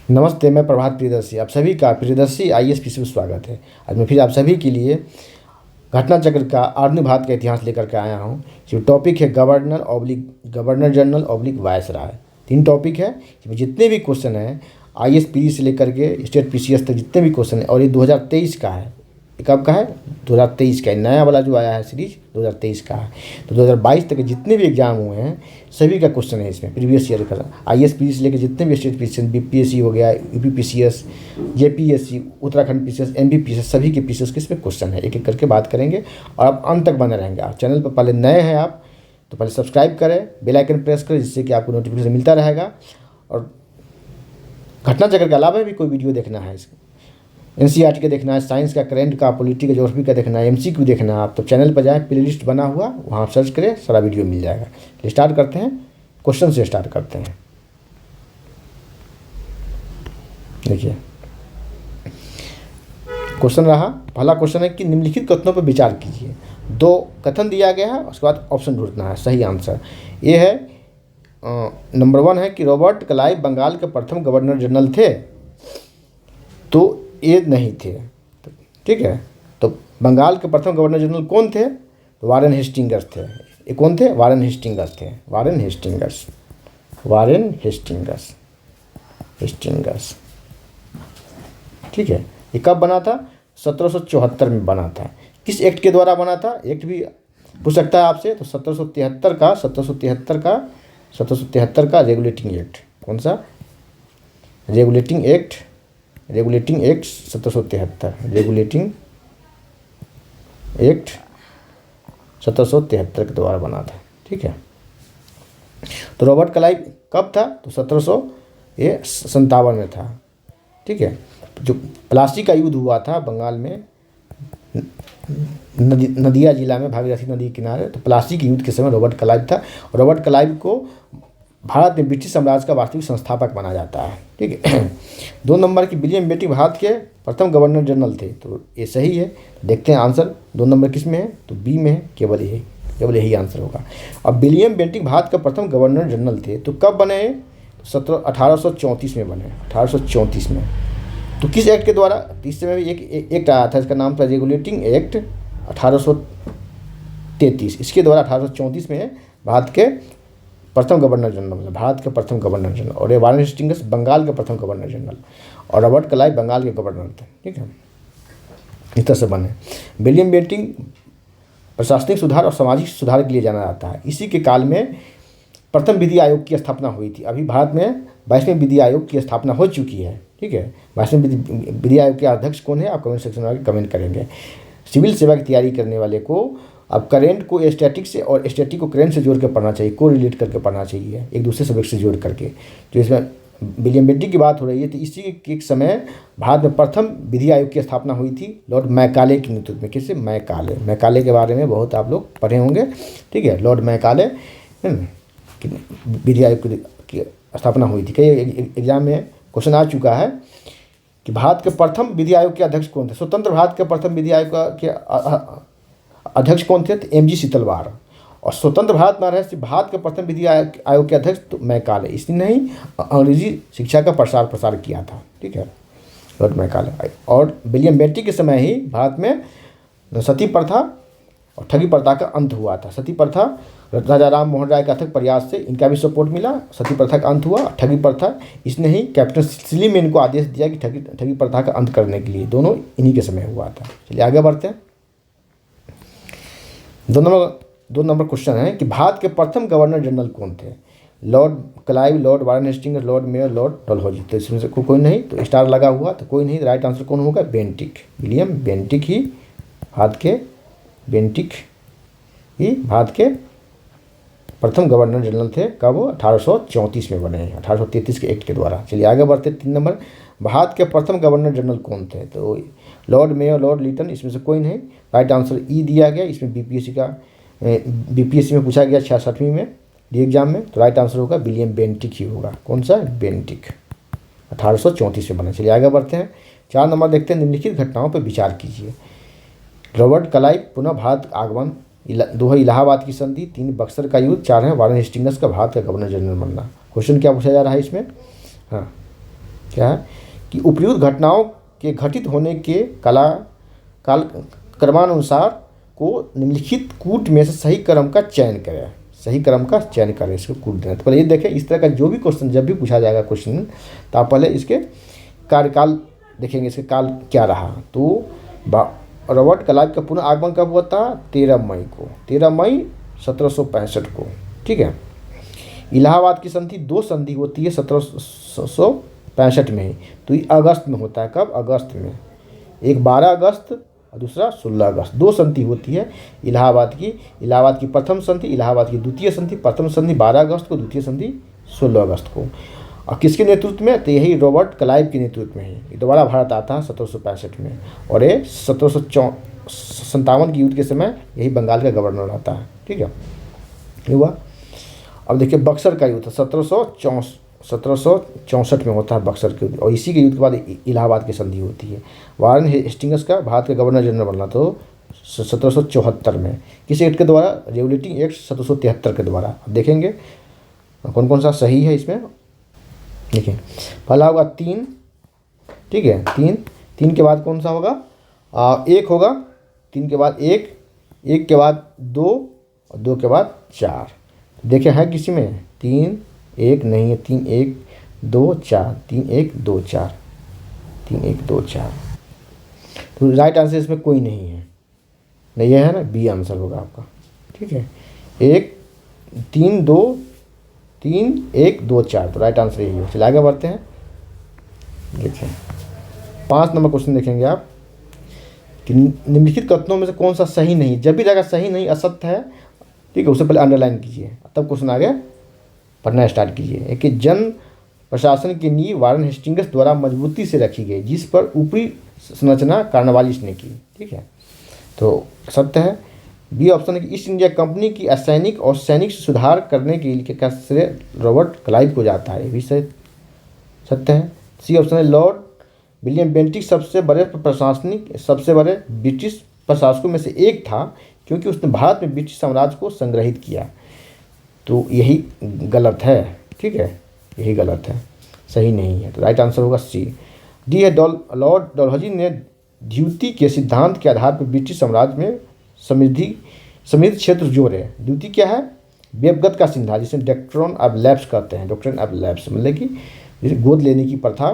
नमस्ते, मैं प्रभात प्रियदर्शी। आप सभी का प्रियदर्शी आईएएस पीसी में स्वागत है। आज मैं फिर आप सभी के लिए घटना चक्र का आधुनिक भारत का इतिहास लेकर के आया हूँ। जो टॉपिक है governor general oblique viceroy. 3 topic है। इसमें जितने भी क्वेश्चन हैं आईएएस पीसी से लेकर के स्टेट पीसीएस तक जितने भी क्वेश्चन हैं, और ये 2023 का है। ये कब का है? 2023 का। नया वाला जो आया है सीरीज 2023 का है। तो 2022 तक के जितने भी एग्जाम हुए हैं सभी का क्वेश्चन है इसमें, प्रीवियस ईयर का। आईएएस पीसी से लेकर जितने भी स्टेट पीसी, बीपीएससी हो गया, UP PCS, JPSC, Uttarakhand PCS, MP PCS, सभी के पीसीएस के इसमें क्वेश्चन है। एक एक करके बात करेंगे और आप अंत तक बने रहेंगे। आप चैनल पर पहले नए हैं आप तो पहले सब्सक्राइब करें, बेल आइकन प्रेस करें, जिससे कि आपको नोटिफिकेशन मिलता रहेगा। और घटना चक्र के अलावा भी कोई वीडियो देखना है, इसको एनसीईआरटी का देखना है, साइंस का, करंट का, पॉलिटी का, ज्योग्राफी का देखना है, एमसीक्यू देखना है, आप तो चैनल पर जाएं, प्लेलिस्ट बना हुआ वहाँ आप सर्च करें, सारा वीडियो मिल जाएगा। स्टार्ट करते हैं, क्वेश्चन से स्टार्ट करते हैं। देखिए क्वेश्चन रहा, पहला क्वेश्चन है कि निम्नलिखित कथनों पर विचार कीजिए। 2 कथन दिया गया है, उसके बाद ऑप्शन ढूंढना है सही आंसर। ये है नंबर 1 है कि रॉबर्ट क्लाइव बंगाल के प्रथम गवर्नर जनरल थे, तो ये नहीं थे। ठीक है, तो बंगाल के प्रथम गवर्नर जनरल कौन थे? तो वारेन हेस्टिंग्स थे। ये कौन थे? वारेन हेस्टिंग्स थे। Warren Hastings. ठीक है, ये कब बना था? 1774 में बना था। किस एक्ट के द्वारा बना था? एक्ट भी पूछ सकता है आपसे। तो 1773 का रेगुलेटिंग एक्ट। कौन सा? Regulating act 1773। रेगुलेटिंग एक्ट 1773 के द्वारा बना था। ठीक है, तो रॉबर्ट क्लाइव कब था? तो 1757 में था। ठीक है, जो प्लासी का युद्ध हुआ था बंगाल में, नदिया जिला में, भागीरथी नदी के किनारे, तो प्लासी के युद्ध के समय रॉबर्ट क्लाइव था। और रॉबर्ट क्लाइव को भारत में ब्रिटिश साम्राज्य का वास्तविक संस्थापक माना जाता है। ठीक है। 2 नंबर की विलियम बेंटिक भारत के प्रथम गवर्नर जनरल थे, तो ये सही है। देखते हैं आंसर 2 नंबर किस में है? तो बी में है। केवल यही आंसर होगा। अब विलियम बेंटिक भारत का प्रथम गवर्नर जनरल थे, तो कब बने? 1834 में बने। 1834 में। तो किस एक्ट के द्वारा? इस समय भी एक एक्ट आया था, इसका नाम था रेगुलेटिंग एक्ट 1833। इसके द्वारा 1834 में भारत के प्रथम गवर्नर जनरल, और ये वारेन हेस्टिंग्स बंगाल के प्रथम गवर्नर जनरल, और रॉबर्ट क्लाइव बंगाल के गवर्नर थे। ठीक है, इस तरह से बने। विलियम बेंटिक प्रशासनिक सुधार और सामाजिक सुधार के लिए जाना जाता है। इसी के काल में प्रथम विधि आयोग की स्थापना हुई थी। अभी भारत में 22वें विधि आयोग की स्थापना हो चुकी है। ठीक है, 22वें विधि आयोग के अध्यक्ष कौन है? आप कमेंट सेक्शन में कमेंट करेंगे। सिविल सेवा की तैयारी करने वाले को अब करेंट को स्टैटिक से और स्टैटिक को करेंट से जोड़ कर पढ़ना चाहिए, को रिलेट करके पढ़ना चाहिए, एक दूसरे सब्जेक्ट से जोड़ करके। तो इसमें विलियम बेंटिक की बात हो रही है। तो इसी के समय भारत में प्रथम विधि आयोग की स्थापना हुई थी लॉर्ड मैकाले के नेतृत्व में। किससे? मैकाले के बारे में बहुत आप लोग पढ़े होंगे। ठीक है, लॉर्ड मैकाले विधि आयोग की स्थापना हुई थी। कई एग्जाम में क्वेश्चन आ चुका है कि भारत के प्रथम विधि आयोग के अध्यक्ष कौन थे? स्वतंत्र भारत के प्रथम विधि आयोग के अध्यक्ष कौन थे? तो एमजी सीतलवार। और स्वतंत्र भारत में रहे भारत के प्रथम विधि आयोग के अध्यक्ष तो मैकाले। इसने नहीं अंग्रेजी शिक्षा का प्रसार किया था। ठीक है, लॉर्ड मैकाले। और विलियम बेंटिक के समय ही भारत में सती प्रथा और ठगी प्रथा का अंत हुआ था। सती प्रथा राजा राम मोहन राय के अथक प्रयास से इनका भी सपोर्ट मिला, सती प्रथा का अंत हुआ। ठगी प्रथा इसने ही कैप्टन सिली में इनको आदेश दिया कि ठगी प्रथा का अंत करने के लिए। दोनों इन्हीं के समय हुआ था। चलिए आगे बढ़ते हैं। 2 नंबर क्वेश्चन है कि भारत के प्रथम गवर्नर जनरल कौन थे? Lord Clive, Lord Warren Hastings, Lord mayor, Lord Dalhousie. तो इसमें से कोई नहीं, तो स्टार लगा हुआ तो कोई नहीं। राइट आंसर कौन होगा? बेंटिक। विलियम बेंटिक ही भारत के प्रथम गवर्नर जनरल थे। कब? 1834 में बने हैं, 1833 के एक्ट के द्वारा। चलिए आगे बढ़ते। 3 नंबर, भारत के प्रथम गवर्नर जनरल कौन थे? तो लॉर्ड मेयर, लॉर्ड लिटन, इसमें से कोई नहीं। राइट आंसर ई दिया गया। इसमें बीपीएससी में पूछा गया 66वीं में डी एग्जाम में। तो राइट आंसर होगा विलियम बेंटिक ही होगा। कौन सा? बेंटिक। 1834 में बने। चलिए आगे बढ़ते हैं। 4 नंबर देखते हैं, निम्नलिखित घटनाओं पर विचार कीजिए। रॉबर्ट क्लाइव पुनः भारत आगमन, 2 है इलाहाबाद की संधि, 3 बक्सर का युद्ध, 4 है वारेन हेस्टिंग्स का भारत का गवर्नर जनरल बनना। क्वेश्चन क्या पूछा जा रहा है इसमें? हाँ, क्या है कि उपयुक्त घटनाओं के घटित होने के काल क्रमानुसार को निम्नलिखित कूट में से सही क्रम का चयन करें। सही क्रम का चयन करें, इसको कूट देना। तो पहले ये देखें, इस तरह का जो भी क्वेश्चन जब भी पूछा जाएगा क्वेश्चन, तो आप पहले इसके कार्यकाल देखेंगे, इसके काल क्या रहा। तो रॉबर्ट क्लाइव का पुनः आगमन कब हुआ था? 13 मई को, 13 मई 1765 को। ठीक है। इलाहाबाद की संधि, 2 संधि होती है 1765 में ही, तो ये अगस्त में होता है। कब? अगस्त में। एक 12 अगस्त और दूसरा 16 अगस्त, 2 संधि होती है इलाहाबाद की प्रथम संधि, इलाहाबाद की द्वितीय संधि। प्रथम संधि 12 अगस्त को, द्वितीय संधि 16 अगस्त को। और किसके नेतृत्व में? तो यही रॉबर्ट क्लाइव के नेतृत्व में ही दोबारा भारत आता है 1765 में, और ये 1757 की युद्ध के समय यही बंगाल का गवर्नर रहता है। ठीक है, ये हुआ। अब देखिए बक्सर का युद्ध 1764 में होता है बक्सर के युद्ध, और इसी के युद्ध के बाद इलाहाबाद की संधि होती है। वारन हेस्टिंग्स का भारत का गवर्नर जनरल बनना तो 1774 में। किस एक्ट के द्वारा? रेगुलेटिंग एक्ट 1773 के द्वारा। अब देखेंगे कौन कौन सा सही है इसमें। देखिए पहला होगा 3, ठीक है, 3 के बाद कौन सा होगा? 1 होगा, 3 के बाद 1, 1 के बाद 2 और 2 के बाद 4। देखें है किसी में? 3 1 नहीं है, 3 1 2 4, 3 1 2 4, 3 1 2 4। तो राइट आंसर इसमें कोई नहीं है, नहीं है ना, बी आंसर होगा आपका। ठीक है, 1 3 2 3 1 2 4, तो राइट आंसर यही हो। चलिए आगे बढ़ते हैं। देखिए 5 नंबर क्वेश्चन देखेंगे आप कि निम्नलिखित कथनों में से कौन सा सही नहीं। जब भी जगह सही नहीं, असत्य है, ठीक है, उससे पहले अंडरलाइन कीजिए, तब क्वेश्चन आगे पढ़ना स्टार्ट कीजिए। कि जन प्रशासन की नींव वारन हेस्टिंग्स द्वारा मजबूती से रखी गई, जिस पर ऊपरी संरचना कार्नवालिस ने की। ठीक है, तो सत्य है। बी ऑप्शन है कि ईस्ट इंडिया कंपनी की असैनिक और सैनिक सुधार करने के लिए का श्रेय रॉबर्ट क्लाइव को जाता है, ये भी सत्य है। सी ऑप्शन है लॉर्ड विलियम बेंटिक सबसे बड़े ब्रिटिश प्रशासकों में से एक था, क्योंकि उसने भारत में ब्रिटिश साम्राज्य को संग्रहित किया। तो यही गलत है। ठीक है, यही गलत है, सही नहीं है। तो राइट आंसर होगा सी। डी है लॉर्ड डलहौजी ने द्वितीय के सिद्धांत के आधार पर ब्रिटिश साम्राज्य में समृद्ध क्षेत्र जोड़े। द्वितीय क्या है? व्यवगत का सिद्धांत, जिसे डॉक्ट्रिन ऑफ लैप्स कहते हैं। डॉक्ट्रिन ऑफ लैप्स मतलब कि जैसे गोद लेने की प्रथा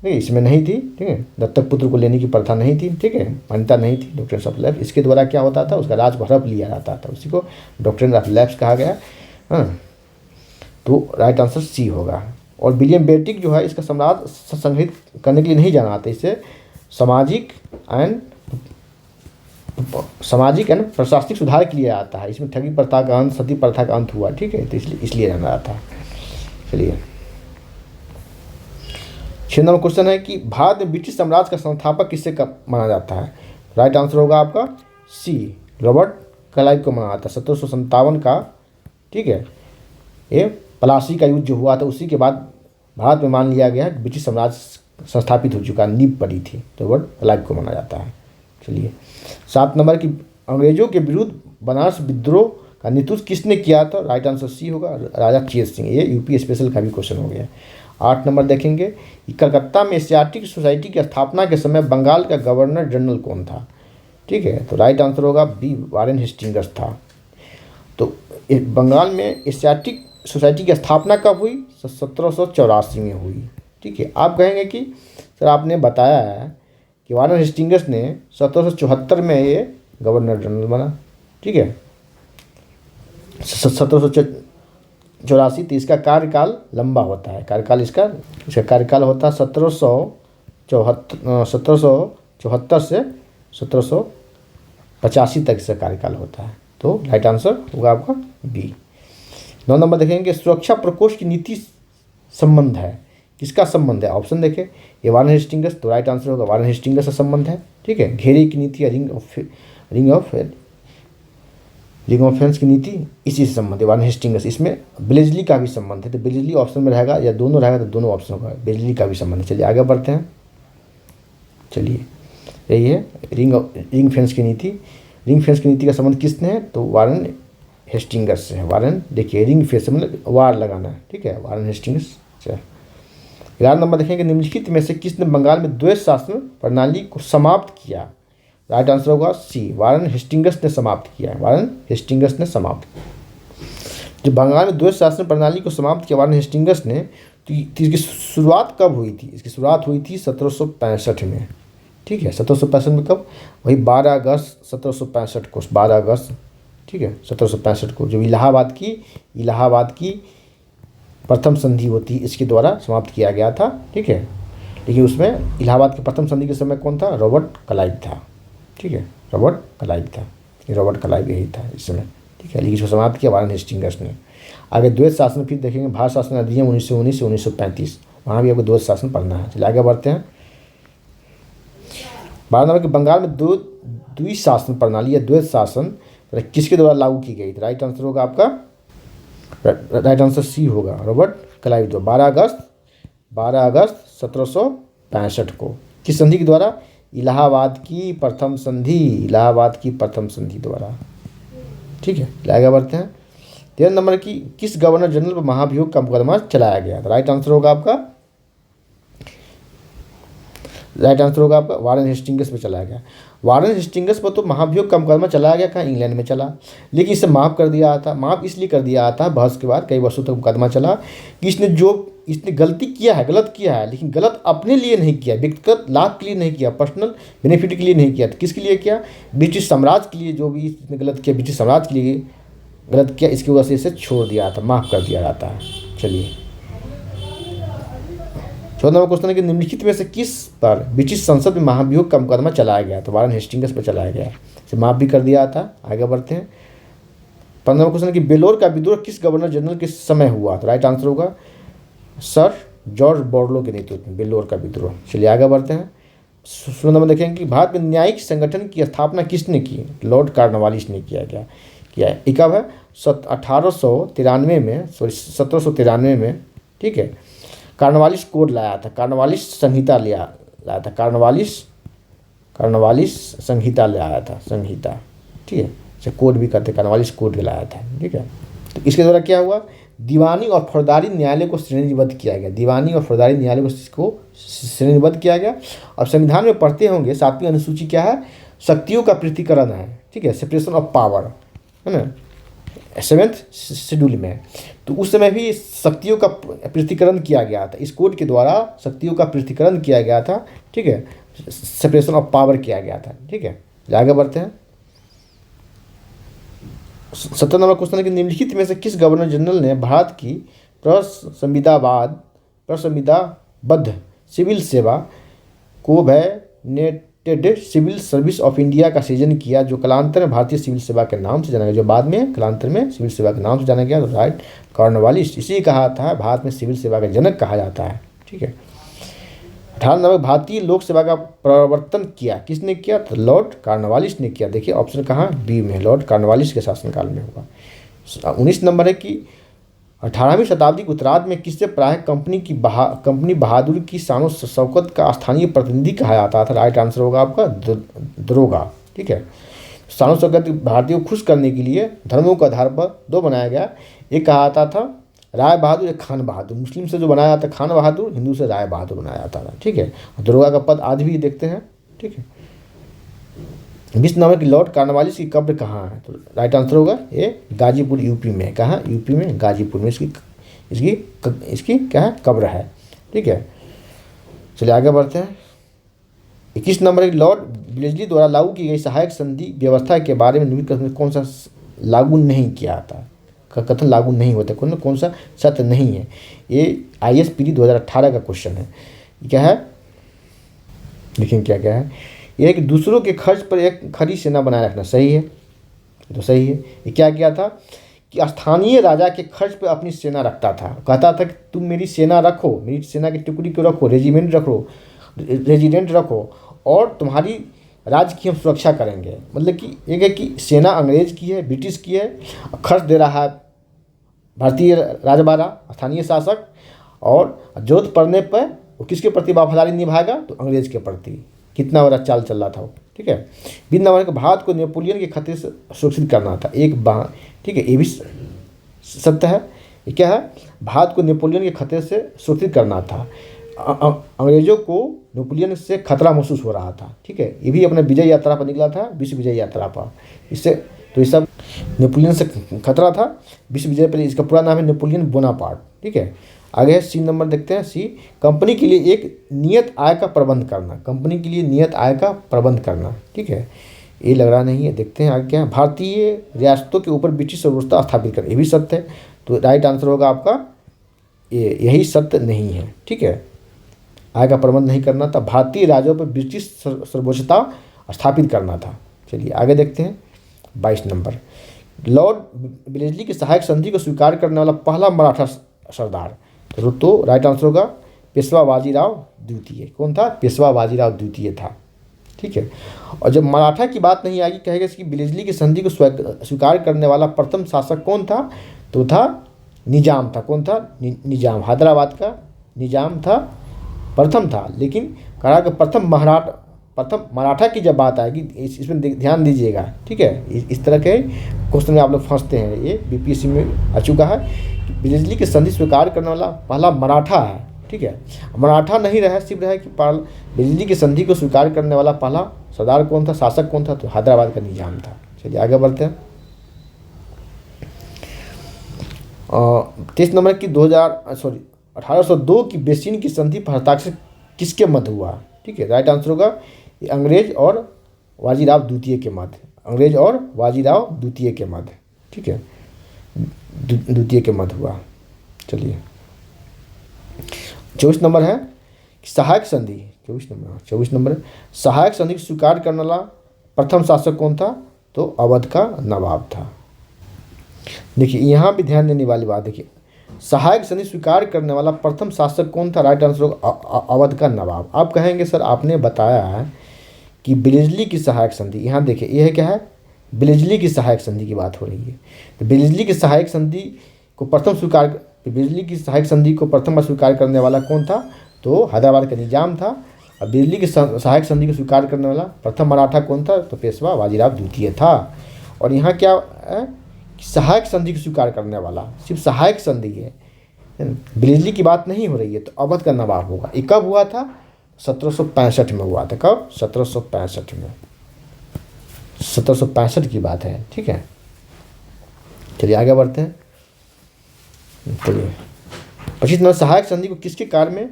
नहीं इसमें नहीं थी। ठीक है, दत्तक पुत्र को लेने की प्रथा नहीं थी। ठीक है, मान्यता नहीं थी डॉक्ट्रिन ऑफ लैप्स। इसके द्वारा क्या होता था? उसका राज हड़प लिया जाता था, उसी को डॉक्ट्रिन ऑफ लैप्स कहा गया। हाँ, तो राइट आंसर सी होगा। और विलियम बेंटिक जो है इसका साम्राज्य संग्रहित करने के लिए नहीं जाना आता, इसे सामाजिक एंड प्रशासनिक सुधार के लिए आता है। इसमें ठगी प्रथा का अंत, सती प्रथा का अंत हुआ। ठीक है, तो इसलिए जाना आता है। चलिए 6 नंबर क्वेश्चन है कि भारत में ब्रिटिश साम्राज्य का संस्थापक किससे माना जाता है? राइट आंसर होगा आपका सी, रॉबर्ट क्लाइव को माना जाता है। 1757 का, ठीक है, ये प्लासी का युद्ध जो हुआ था उसी के बाद भारत में मान लिया गया ब्रिटिश साम्राज्य संस्थापित हो चुका, नींव पड़ी थी, तो रॉबर्ट क्लाइव को माना जाता है। चलिए 7 नंबर की अंग्रेजों के विरुद्ध बनारस विद्रोह का नेतृत्व किसने किया था? राइट आंसर सी होगा, राजा चेत सिंह। ये यूपी स्पेशल का भी क्वेश्चन हो गया। 8 नंबर देखेंगे कि कलकत्ता में एशियाटिक सोसाइटी की स्थापना के समय बंगाल का गवर्नर जनरल कौन था? ठीक है, तो राइट आंसर होगा बी, वारेन हेस्टिंग्स था। तो बंगाल में एशियाटिक सोसाइटी की स्थापना कब हुई? 1784 में हुई। ठीक है, आप कहेंगे कि सर आपने बताया है कि वारेन हेस्टिंग्स ने 1774 में ये गवर्नर जनरल बना। ठीक है, 1784, तो इसका कार्यकाल लंबा होता है। कार्यकाल इसका कार्यकाल होता है 1774 से 1785 तक इसका कार्यकाल होता है। तो राइट आंसर होगा आपका बी। 9 नंबर देखेंगे सुरक्षा प्रकोष्ठ की नीति संबंध है, किसका संबंध है? ऑप्शन देखें, ये वारेन हेस्टिंग्स, तो राइट आंसर होगा वारेन हेस्टिंग्स का संबंध है। ठीक है, घेरे की नीति या रिंग ऑफ फेंस की नीति इसी से संबंध है, वारेन हेस्टिंग्स। इसमें बिलेजली का भी संबंध है, तो बिलेजली ऑप्शन में रहेगा या दोनों रहेगा तो दोनों ऑप्शन होगा, बिलेजली का भी संबंध है। चलिए आगे बढ़ते हैं। चलिए यही है रिंग फेंस की नीति। रिंग फेंस की नीति का संबंध किसने है? तो वारेन हेस्टिंग्स से है। वारेन देखिए रिंग फेंस मतलब वार लगाना है। ठीक है, वारेन हेस्टिंग्स। 11 नंबर देखेंगे, निम्नलिखित में से किसने बंगाल में द्वैत शासन प्रणाली को समाप्त किया? राइट आंसर होगा सी, वारन हेस्टिंग्स ने समाप्त किया है। वारन हेस्टिंग्स ने समाप्त किया। जो बंगाल में द्वैत शासन प्रणाली को समाप्त किया वारन हेस्टिंग्स ने, तो इसकी शुरुआत कब हुई थी? इसकी शुरुआत हुई थी 1765 में। ठीक है, 1765 में कब? वही 12 अगस्त 1765 को, 12 अगस्त, ठीक है, 1765 को जो इलाहाबाद की प्रथम संधि होती है इसके द्वारा समाप्त किया गया था। ठीक है, लेकिन उसमें इलाहाबाद की प्रथम संधि के समय कौन था? रॉबर्ट क्लाइव था। ठीक है, रॉबर्ट क्लाइव था, रॉबर्ट क्लाइव यही था इस समय। ठीक है, लेकिन इसको समाप्त किया वारन हेस्टिंग्स ने। आगे द्वैत शासन फिर देखेंगे, भारत शासन अधिनियम 1919 से 1935, वहाँ भी आपको द्वैत शासन पढ़ना है। चलिए आगे बढ़ते हैं। 12 नंबर के, बंगाल में द्वि शासन प्रणाली या द्वैत शासन किसके द्वारा लागू की गई थी? राइट आंसर होगा आपका, राइट आंसर सी होगा, रॉबर्ट क्लाइव द्वारा 12 अगस्त 1765 को। किस संधि के द्वारा? इलाहाबाद की प्रथम संधि द्वारा। ठीक है, आगे बढ़ते हैं। 13 नंबर की, किस गवर्नर जनरल पर महाभियोग का मुकदमा चलाया गया? राइट आंसर होगा आपका वारन हेस्टिंग्स पर चलाया गया। वारन हेस्टिंग्स पर तो महाभियोग का मुकदमा चलाया गया, कहाँ? इंग्लैंड में चला, लेकिन इसे माफ़ कर दिया था। माफ़ इसलिए कर दिया था, बहस के बाद कई वर्षों तक मुकदमा चला कि इसने गलती किया है, गलत किया है, लेकिन गलत अपने लिए नहीं किया, व्यक्तिगत लाभ के लिए नहीं किया, पर्सनल बेनिफिट के लिए नहीं किया। तो किसके लिए किया? ब्रिटिश साम्राज्य के लिए। जो भी इसने गलत किया ब्रिटिश साम्राज्य के लिए गलत किया, इसकी वजह से इसे छोड़ दिया था, माफ़ कर दिया जाता है। चलिए 14 नंबर क्वेश्चन है कि निम्नलिखित में से किस पर ब्रिटिश संसद में महाभियोग का मुकदमा चलाया गया? तो वारन हेस्टिंग्स पर चलाया गया, इसे माफ़ भी कर दिया था। आगे बढ़ते हैं। 15 नंबर क्वेश्चन है कि बेलोर का विद्रोह किस गवर्नर जनरल के समय हुआ? तो राइट आंसर होगा सर जॉर्ज बोरलो के नेतृत्व में बेलोर का विद्रोह। चलिए आगे बढ़ते हैं। 16 नंबर देखेंगे कि भारत में न्यायिक संगठन की स्थापना किसने की? लॉर्ड कॉर्नवालिस ने किया है। ये कब है? 1793 में। ठीक है, कॉर्नवालिस कोड लाया था, कॉर्नवालिस संहिता लाया था, कॉर्नवालिस संहिता ले आया था, संहिता। ठीक है, इसे कोड भी करते, कॉर्नवालिस कोड लाया था। ठीक है, तो इसके द्वारा क्या हुआ? दीवानी और फौजदारी न्यायालय को श्रेणीबद्ध किया गया। दीवानी और फौजदारी न्यायालय को श्रेणीबद्ध किया गया। और संविधान में पढ़ते होंगे 7वीं अनुसूची क्या है? शक्तियों का पृथक्करण है। ठीक है, सेपरेशन ऑफ पावर है ना, 7th शेड्यूल में। तो उस समय भी शक्तियों का पृथक्करण किया गया था, इस कोड के द्वारा शक्तियों का पृथक्करण किया गया था। ठीक है, सेपरेशन ऑफ पावर किया गया था। ठीक है, आगे बढ़ते हैं। 17 नंबर क्वेश्चन है कि निम्नलिखित में से किस गवर्नर जनरल ने भारत की प्रसंविधाबद्ध सिविल सेवा कोवैनेटेड सिविल सर्विस ऑफ इंडिया का सृजन किया, जो कालांतर में भारतीय सिविल सेवा के नाम से जाना गया, जो बाद में कालांतर में सिविल सेवा के नाम से जाना गया? तो राइट कॉर्नवालिस, इसी कहा था भारत में सिविल सेवा का जनक कहा जाता है। ठीक है, 18 नंबर, भारतीय लोक सेवा का प्रवर्तन किया किसने किया? तो लॉर्ड कॉर्नवालिस ने किया। देखिए ऑप्शन कहाँ? बी में, लॉर्ड कॉर्नवालिस के शासनकाल में हुआ। 19 नंबर है कि 18वीं शताब्दी के उत्तरार्ध में किससे प्रायः कंपनी बहादुर की शान शौकत का स्थानीय प्रतिनिधि कहा जाता था? राइट आंसर होगा आपका दरोगा। ठीक है, शान शौकत भारतीयों को खुश करने के लिए धर्मों के आधार पर 2 बनाया गया। एक कहा जाता था राय बहादुर, एक खान बहादुर। मुस्लिम से जो बनाया जाता खान बहादुर, हिंदू से राय बहादुर बनाया जाता था। ठीक है, दरोगा का पद आज भी देखते हैं। ठीक है, 20 नंबर की लॉर्ड कॉर्नवालिस की कब्र कहाँ है? तो राइट आंसर होगा ये गाजीपुर, यूपी में। कहाँ? यूपी में गाजीपुर में इसकी क्या है? कब्र है। ठीक है, चलिए आगे बढ़ते हैं। 21 नंबर की लॉर्ड ब्लेजली द्वारा लागू की गई सहायक संधि व्यवस्था के बारे में निम्नलिखित में कौन सा लागू नहीं किया था? कथन लागू नहीं होता, कौन सा सत्य नहीं है? ये ISPD 2018 का क्वेश्चन है। क्या है? देखें क्या है? ये कि दूसरों के खर्च पर एक खरी सेना बनाए रखना सही है, तो सही है। ये क्या किया था कि स्थानीय राजा के खर्च पर अपनी सेना रखता था, कहता था कि तुम मेरी सेना रखो, मेरी सेना की टुकड़ी को रखो, रेजिडेंट रखो और तुम्हारी राज्य की हम सुरक्षा करेंगे। मतलब कि एक है कि सेना अंग्रेज की है, ब्रिटिश की है, खर्च दे रहा है भारतीय राजबाड़ा, स्थानीय शासक, और जरूरत पड़ने पर वो किसके प्रति वफादारी निभाएगा? तो अंग्रेज के प्रति। कितना बड़ा चाल चल रहा था वो। ठीक है, 20 नंबर भारत को नेपोलियन के खतरे से सुरक्षित करना था। ठीक है, ये भी सत्य है। ये क्या है? भारत को नेपोलियन के खतरे से सुरक्षित करना था। अंग्रेज़ों को नेपोलियन से खतरा महसूस हो रहा था। ठीक है, ये भी अपने विजय यात्रा पर निकला था, विश्व विजय यात्रा पर। इससे तो ये सब नेपोलियन से खतरा था विश्व विजय पर। इसका पूरा नाम है नेपोलियन बोनापार्ट। ठीक है, आगे है सी नंबर, देखते हैं सी, कंपनी के लिए एक नियत आय का प्रबंध करना। कंपनी के लिए नियत आय का प्रबंध करना। ठीक है, ये लग रहा नहीं है, देखते हैं आगे क्या है। भारतीय रियासतों के ऊपर ब्रिटिश व्यवस्था स्थापित कर, ये भी सत्य है। तो राइट आंसर होगा आपका यही सत्य नहीं है। ठीक है, आय का प्रबंध नहीं करना था, भारतीय राज्यों पर ब्रिटिश सर्वोच्चता स्थापित करना था। चलिए आगे देखते हैं 22 नंबर, लॉर्ड वेलेस्ली की सहायक संधि को स्वीकार करने वाला पहला मराठा सरदार। तो राइट आंसर होगा पेशवा बाजीराव द्वितीय। कौन था? पेशवा बाजीराव द्वितीय था। ठीक है, और जब मराठा की बात नहीं आएगी, कहेगा कि वेलेस्ली की संधि को स्वीकार करने वाला प्रथम शासक कौन था? तो था निजाम था। कौन था? निजाम। हैदराबाद का निजाम था, प्रथम था। लेकिन कहा कि प्रथम मराठा की जब बात आएगी, इसमें ध्यान दीजिएगा। ठीक है, इस तरह के क्वेश्चन में आप लोग फंसते हैं। ये बीपीएससी में आ चुका है कि वेलेस्ली की संधि स्वीकार करने वाला पहला मराठा है। ठीक है, मराठा नहीं रहा, सिर्फ रहा कि वेलेस्ली की संधि को स्वीकार करने वाला पहला सरदार कौन था, शासक कौन था? तो हैदराबाद का निजाम था। चलिए आगे बढ़ते हैं। 23 नंबर की 1802 की बेसिन की संधि पर हस्ताक्षर किसके मध्य हुआ? ठीक है, राइट आंसर होगा अंग्रेज और बाजीराव द्वितीय के मध्य। अंग्रेज और बाजीराव द्वितीय के मध्य। ठीक है, द्वितीय के मध्य हुआ। चलिए 24 नंबर है सहायक संधि। 24 नंबर सहायक संधि को स्वीकार करने वाला प्रथम शासक कौन था? तो अवध का नवाब था। देखिए यहाँ भी ध्यान देने वाली बात, देखिए सहायक संधि स्वीकार करने वाला प्रथम शासक कौन था? राइट आंसर होगा अवध का नवाब। आप कहेंगे सर आपने बताया है कि वेलेस्ली की सहायक संधि, यहाँ देखिए यह क्या है? वेलेस्ली की सहायक संधि की बात हो रही है। तो वेलेस्ली की सहायक संधि को वेलेस्ली की सहायक संधि को प्रथम बार स्वीकार करने वाला कौन था? तो हैदराबाद का निजाम था। और वेलेस्ली की सहायक संधि को स्वीकार करने वाला प्रथम मराठा कौन था? तो पेशवा बाजीराव द्वितीय था। और यहाँ क्या है? सहायक संधि को स्वीकार करने वाला सिर्फ सहायक संधि है, वेलेस्ली की बात नहीं हो रही है। तो अवध का नवाब होगा। ये कब हुआ था? 1765 में हुआ था। कब? 1765 में। 1765 की बात है। ठीक है, चलिए आगे बढ़ते हैं। चलिए 25 नंबर सहायक संधि को किसके काल में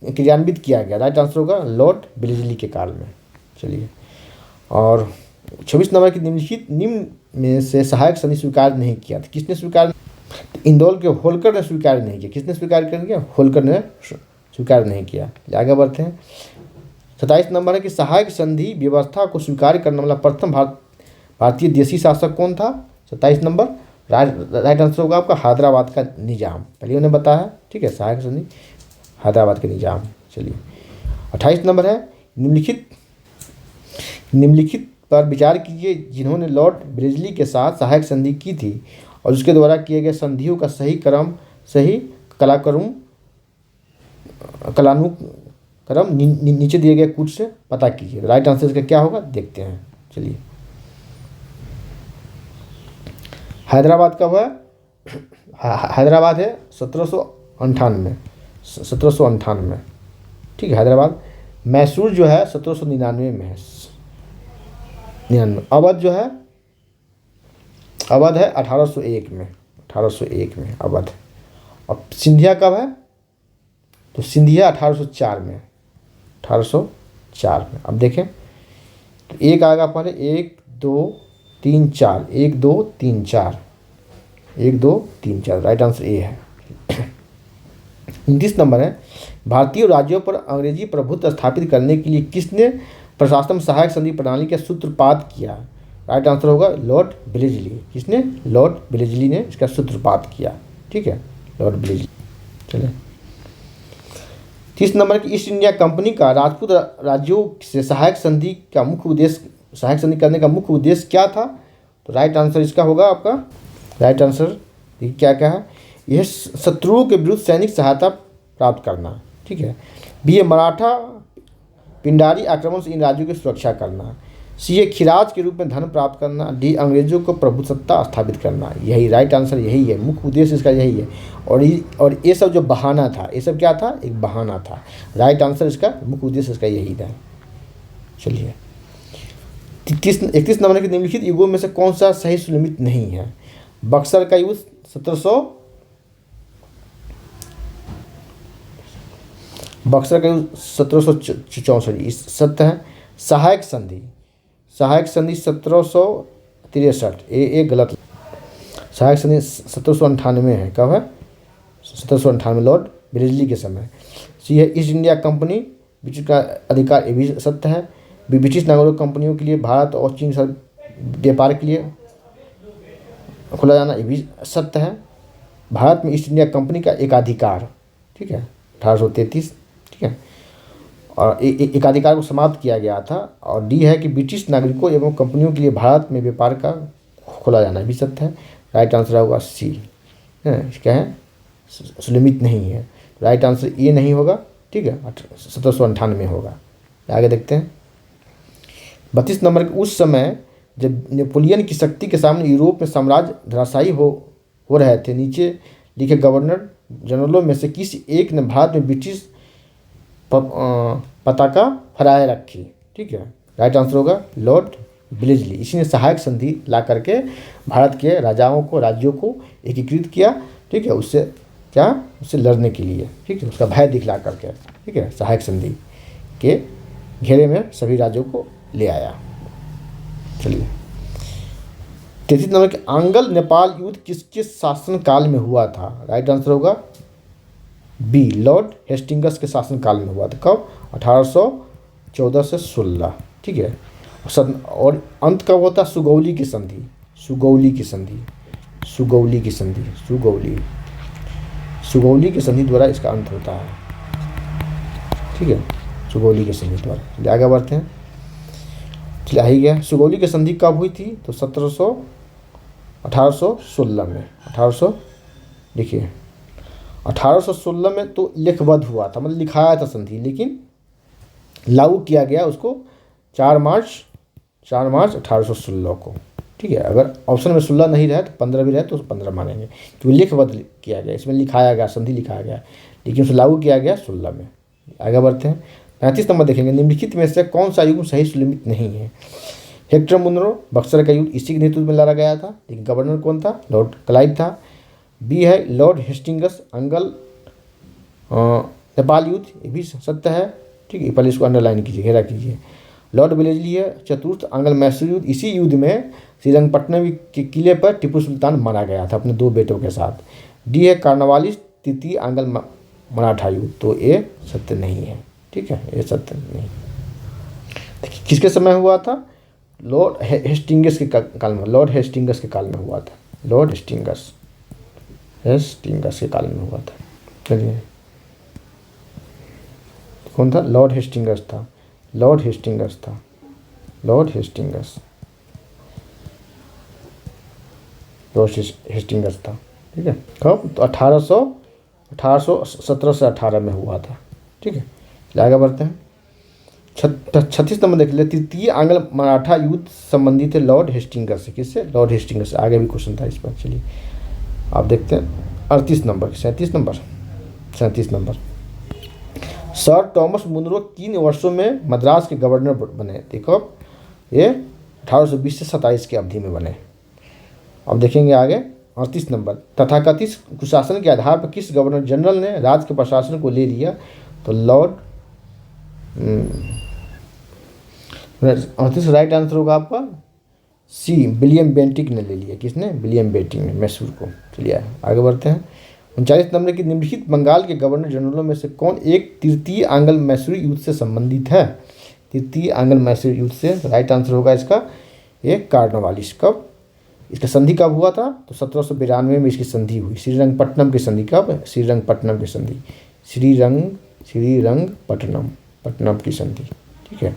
क्रियान्वित किया गया? राइट आंसर होगा लॉर्ड वेलेस्ली के काल में। चलिए, और 26 नंबर की निम्न में से सहायक संधि स्वीकार नहीं किया था। किसने स्वीकार? इंदौर के होलकर ने स्वीकार नहीं किया। किसने स्वीकार कर दिया? होलकर ने स्वीकार नहीं किया। आगे बढ़ते हैं। 27 नंबर है कि सहायक संधि व्यवस्था को स्वीकार करने वाला प्रथम भारतीय देशी शासक कौन था? 27 नंबर राइट आंसर होगा आपका हैदराबाद का निजाम। पहले उन्हें बताया। ठीक है, सहायक संधि हैदराबाद के निजाम। चलिए 28 नंबर है निम्नलिखित पर विचार कीजिए जिन्होंने लॉर्ड वेलेस्ली के साथ सहायक संधि की थी और उसके द्वारा किए गए संधियों का सही कलानुक्रम नीचे दिए गए कूट से पता कीजिए। राइट आंसर इसका क्या होगा देखते हैं। चलिए हैदराबाद कब है? हैदराबाद है 1798। ठीक है, हैदराबाद। मैसूर जो है 1799 में है। 99। अवध जो है, अवध है 1801 में। 1801 में अवध। और सिंधिया कब है? तो सिंधिया 1804 में। 1804 में। अब देखें तो एक आएगा पहले 1 2 3 4 1 2 3 4 1 2 3 4। राइट आंसर ए है। 29 नंबर है भारतीय राज्यों पर अंग्रेजी प्रभुत्व स्थापित करने के लिए किसने प्रशासन सहायक संधि प्रणाली का सूत्रपात किया? राइट आंसर होगा लॉर्ड वेलेस्ली। किसने? लॉर्ड वेलेस्ली ने इसका सूत्रपात किया। ठीक है, लॉर्ड वेलेस्ली। चलिए 30 नंबर की ईस्ट इंडिया कंपनी का राजपूत राज्यों से सहायक संधि करने का मुख्य उद्देश्य क्या था? तो राइट आंसर इसका होगा आपका, राइट आंसर क्या क्या है? यह शत्रुओं के विरुद्ध सैनिक सहायता प्राप्त करना। ठीक है, बी ए मराठा पिंडारी आक्रमण से इन राज्यों की सुरक्षा करना। सी है खिराज के रूप में धन प्राप्त करना। डी अंग्रेजों को प्रभुसत्ता स्थापित करना। यही राइट आंसर, यही है मुख्य उद्देश्य इसका, यही है। और ये सब जो बहाना था, ये सब क्या था, एक बहाना था। राइट आंसर इसका मुख्य उद्देश्य इसका यही था। चलिए 31 नंबर के निम्नलिखित युगों में से कौन सा सही सुनिश्चित नहीं है। बक्सर का युद्ध 1764 सत्य है। सहायक संधि 1763, ये गलत। सहायक संधि 1798 है। कब है? 1798 लॉर्ड ब्रिजली के समय। सी है ईस्ट इंडिया कंपनी ब्रिटिश का अधिकार, ये भी सत्य है। ब्रिटिश नागरिक कंपनियों के लिए भारत और चीन के व्यापार के लिए खुला जाना, ये भी सत्य है। भारत में ईस्ट इंडिया कंपनी का एकाधिकार, ठीक है, 1833, ठीक है, और एकाधिकार को समाप्त किया गया था। और डी है कि ब्रिटिश नागरिकों एवं कंपनियों के लिए भारत में व्यापार का खोला जाना भी सत्य है। राइट आंसर होगा सी, क्या है, सुनिश्चित नहीं है। राइट आंसर ये नहीं होगा, ठीक है, 1798 होगा। आगे देखते हैं 32 नंबर के उस समय जब नेपोलियन की शक्ति के सामने यूरोप में साम्राज्य धराशायी हो रहे थे, नीचे लिखे गवर्नर जनरलों में से किसी एक ने भारत में ब्रिटिश पताका फहराए रखी, ठीक है। राइट आंसर होगा लॉर्ड ब्लिजली। इसी ने सहायक संधि ला करके भारत के राजाओं को, राज्यों को एकीकृत किया, ठीक है, उससे क्या, उससे लड़ने के लिए, ठीक है, उसका भय दिखला करके, ठीक है, सहायक संधि के घेरे में सभी राज्यों को ले आया। चलिए 33 नंबर के आंग्ल नेपाल युद्ध किसके शासन काल में हुआ था। राइट आंसर होगा बी, लॉर्ड हेस्टिंगस के शासन काल में हुआ था। कब? 1814 से 16, ठीक है। और अंत कब होता? सुगौली की संधि, सुगौली की संधि, सुगौली की संधि, सुगौली की संधि द्वारा इसका अंत होता है, ठीक है, सुगौली की संधि द्वारा। चलिए आगे बढ़ते हैं। चलिए आ ही गया। सुगौली की संधि कब हुई थी? तो 1816 में। 1816 में तो लिखबद्ध हुआ था, मतलब लिखाया था संधि, लेकिन लागू किया गया उसको 4 मार्च 1816 को, ठीक है। अगर ऑप्शन में 16 नहीं रहे तो 15 भी रहे तो 15 मानेंगे, क्योंकि लिखबद्ध किया गया, इसमें लिखाया गया, संधि लिखाया गया, लेकिन उसे लागू किया गया 16 में। आगे बढ़ते हैं। 35 नंबर देखेंगे, निम्नलिखित में से कौन सा युग सही सुनिश्चित नहीं है। हेक्टर मुनरो, बक्सर का युद्ध इसी के नेतृत्व में लड़ा गया था, लेकिन गवर्नर कौन था? लॉर्ड क्लाइव था। बी है लॉर्ड हेस्टिंगस आंग्ल नेपाल युद्ध, ये भी सत्य है, ठीक है, पहले इसको अंडरलाइन कीजिए, घेरा कीजिए। लॉर्ड ब्लेजली है चतुर्थ आंग्ल मैसूर युद्ध, इसी युद्ध में श्रीरंगपट्टनम के किले पर टीपू सुल्तान मारा गया था अपने 2 बेटों के साथ। डी है कार्नवालिस तृतीय आंग्ल मराठा युद्ध, तो ये सत्य नहीं है, ठीक है, ये सत्य नहीं। देखिए किसके समय हुआ था? लॉर्ड हेस्टिंगस के काल में, लॉर्ड हेस्टिंगस के काल में हुआ था, लॉर्ड हेस्टिंगस के काल में हुआ था। चलिए कौन था? लॉर्ड हेस्टिंगस था, लॉर्ड हेस्टिंगस था, लॉर्ड हेस्टिंगस, लॉर्ड हेस्टिंगस था, ठीक है। कब? तो 1817 से 18 में हुआ था, ठीक है। आगे बढ़ते हैं। 36 नंबर देख लेते। तृतीय आंग्ल मराठा युद्ध संबंधित है लॉर्ड हेस्टिंगस से। किससे? लॉर्ड हेस्टिंगस से। आगे भी क्वेश्चन था इस पर। चलिए आप देखते हैं 38 नंबर, 37 नंबर। सर टॉमस मुनरो किन वर्षों में मद्रास के गवर्नर बने? देखो ये 1820 से 27 की अवधि में बने। अब देखेंगे आगे 38 नंबर। तथाकथित कुशासन के आधार पर किस गवर्नर जनरल ने राज्य के प्रशासन को ले लिया? तो लॉर्ड 38 राइट आंसर होगा आपका सी, विलियम बेंटिक ने ले लिया। किसने? विलियम बेंटिक ने मैसूर को। चलिए आगे बढ़ते हैं। 39 नंबर की निम्नलिखित बंगाल के गवर्नर जनरलों में से कौन एक तृतीय आंग्ल मैसूरी युद्ध से संबंधित है? तृतीय आंग्ल मैसूरी युद्ध से राइट आंसर होगा इसका एक कार्नवालिस। कब? इसका संधि कब हुआ था? तो 1792 में इसकी संधि हुई। श्रीरंगपट्टनम की संधि। कब? श्रीरंगपट्टनम की संधि, श्रीरंगपट्टनम की संधि, ठीक है।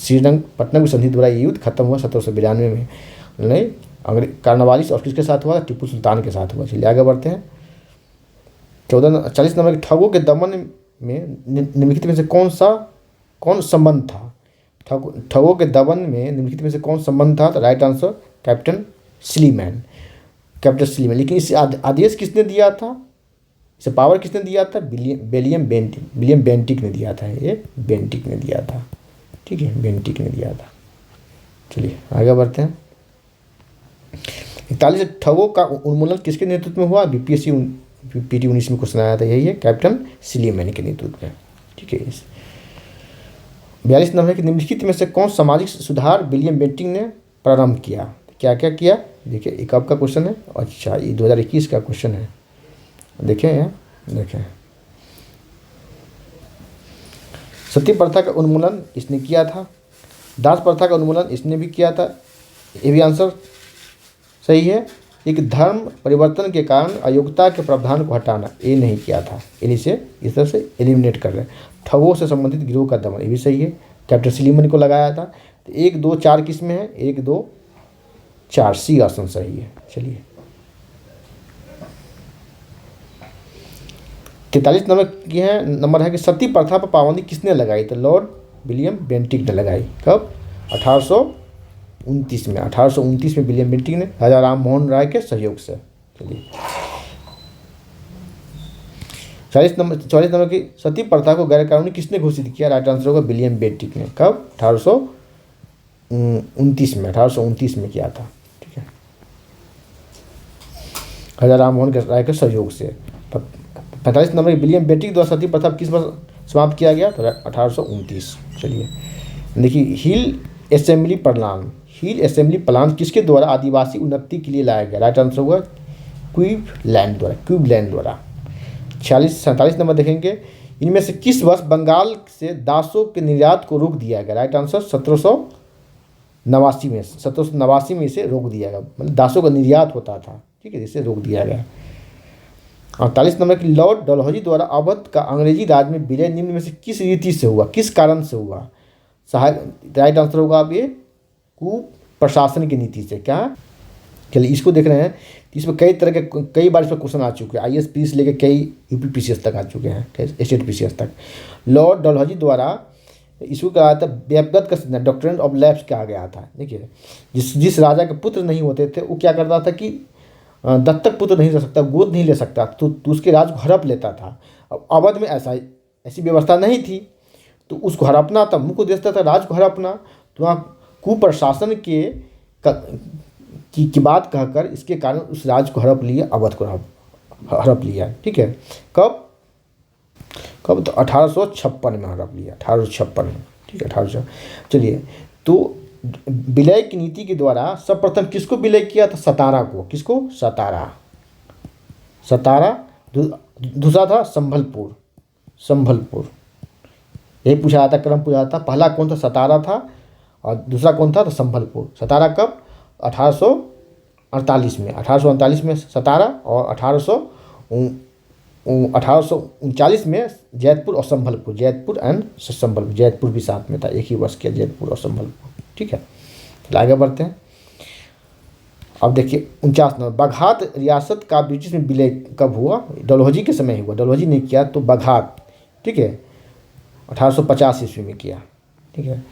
श्रीरंगपट्टनम की संधि द्वारा ये युद्ध खत्म हुआ 1792 में। नहीं, अगर कार्नवालिस और किसके साथ हुआ? टीपू सुल्तान के साथ हुआ। चलिए आगे बढ़ते हैं। 40 नंबर के ठगों के दमन में निम्नलिखित में से कौन संबंध था? ठगों के दमन में निम्नलिखित में से कौन संबंध था? तो right answer captain Sleeman, captain Sleeman. लेकिन इस आदेश किसने दिया था, इसे पावर किसने दिया था? विलियम बेंटिक ने दिया था, ये बेंटिक ने दिया था, ठीक है, बेंटिक ने दिया था। चलिए आगे बढ़ते हैं। 41 ठगों का उन्मूलन किसके नेतृत्व में हुआ? बीपीएससी पीटी 19 में क्वेश्चन आया था, यही है कैप्टन स्लीमैन के नेतृत्व में, ठीक है। 42 नंबर है कि निम्नलिखित में से कौन सामाजिक सुधार विलियम बेंटिक ने प्रारंभ किया? क्या क्या किया? देखिए एक कब का क्वेश्चन है, अच्छा ये 2021 का क्वेश्चन है, देखें यहाँ, देखें सती प्रथा का उन्मूलन इसने किया था, दास प्रथा का उन्मूलन इसने भी किया था, ये भी आंसर सही है। एक धर्म परिवर्तन के कारण अयोग्यता के प्रावधान को हटाना, ये नहीं किया था, इसे इस तरह से एलिमिनेट कर रहे हैं। ठगों से संबंधित गिरोह का दमन, ये भी सही है, कैप्टन स्लीमैन को लगाया था। तो 1 2 4 किस में है? 1 2 4 सी ऑप्शन सही है। चलिए 43 नंबर है कि सती प्रथा पर पाबंदी किसने लगाई? तो लॉर्ड विलियम बेंटिक ने लगाई। कब? 1829 में। 1829 में विलियम बेंटिक ने राजा राम मोहन राय के सहयोग से। चलिए 44 नंबर की सती प्रथा को गैर कानूनी किसने घोषित किया? राइट आंसर होगा विलियम बेंटिक ने। कब? 1829 में, 1829 में किया था, ठीक है, राजा राम मोहन राय के सहयोग से। 45 नंबर की विलियम बेंटिक द्वारा सती प्रथा किस वर्ष समाप्त किया गया? तो 1829। चलिए देखिए हिल असेंबली प्लान किसके द्वारा आदिवासी उन्नति के लिए लाया गया? राइट आंसर होगा क्वीबलैंड द्वारा। 47 नंबर देखेंगे, इनमें से किस वर्ष बंगाल से दासों के निर्यात को रोक दिया गया? राइट आंसर 1789 में इसे रोक दिया गया, मतलब दासों का निर्यात होता था, ठीक है, इसे रोक दिया गया। 48 नंबर की लॉर्ड डलहौजी द्वारा अवध का अंग्रेजी राज में विलय निम्न में से किस रीति से हुआ, किस कारण से हुआ? राइट आंसर होगा आप ये कुप्रशासन की नीति से। क्या? चलिए इसको देख रहे हैं, इसमें कई तरह के कई बार इस पर क्वेश्चन आ चुके हैं, IAS से लेकर कई UPPCS तक आ चुके हैं, स्टेट PCS तक। लॉर्ड डलहौजी द्वारा इसको कहा था व्यक्तिगत का सिद्धांत, डॉक्ट्रिन ऑफ लैप्स कहा गया था। देखिए जिस राजा के पुत्र नहीं होते थे वो क्या करता था कि दत्तक पुत्र नहीं ले सकता, गोद नहीं ले सकता, तो उसके राज को हड़प लेता था। अब अवध में ऐसी व्यवस्था नहीं थी, तो उसको हड़पना था, मुख्य उद्देश्य था राज को हड़पना। तो वहाँ कुप्रशासन की बात कहकर इसके कारण उस राज को हड़प लिया, अवध को हड़प लिया, ठीक है। कब? तो 1856 में हड़प लिया, 1856 में, ठीक है, 1800। चलिए तो विलय की नीति के द्वारा सर्वप्रथम किसको विलय किया था? सतारा को। किसको? सतारा। दूसरा था संभलपुर, यही पूछा जाता, क्रम पूछा जाता। पहला कौन था? सतारा था, और दूसरा कौन था? तो संभलपुर। सतारा कब? 1848 में, 1848 में सतारा, और 1839 में जैतपुर और संभलपुर, जैतपुर भी साथ में था, एक ही वर्ष किया जैतपुर और संभलपुर, ठीक है। तो आगे बढ़ते हैं। अब देखिए 49 नंबर, बघात रियासत का ब्रिटिश में विलय कब हुआ? डलहौजी के समय हुआ, डलहौजी ने किया, तो बघात, ठीक है, 1850 ईस्वी में किया, ठीक है।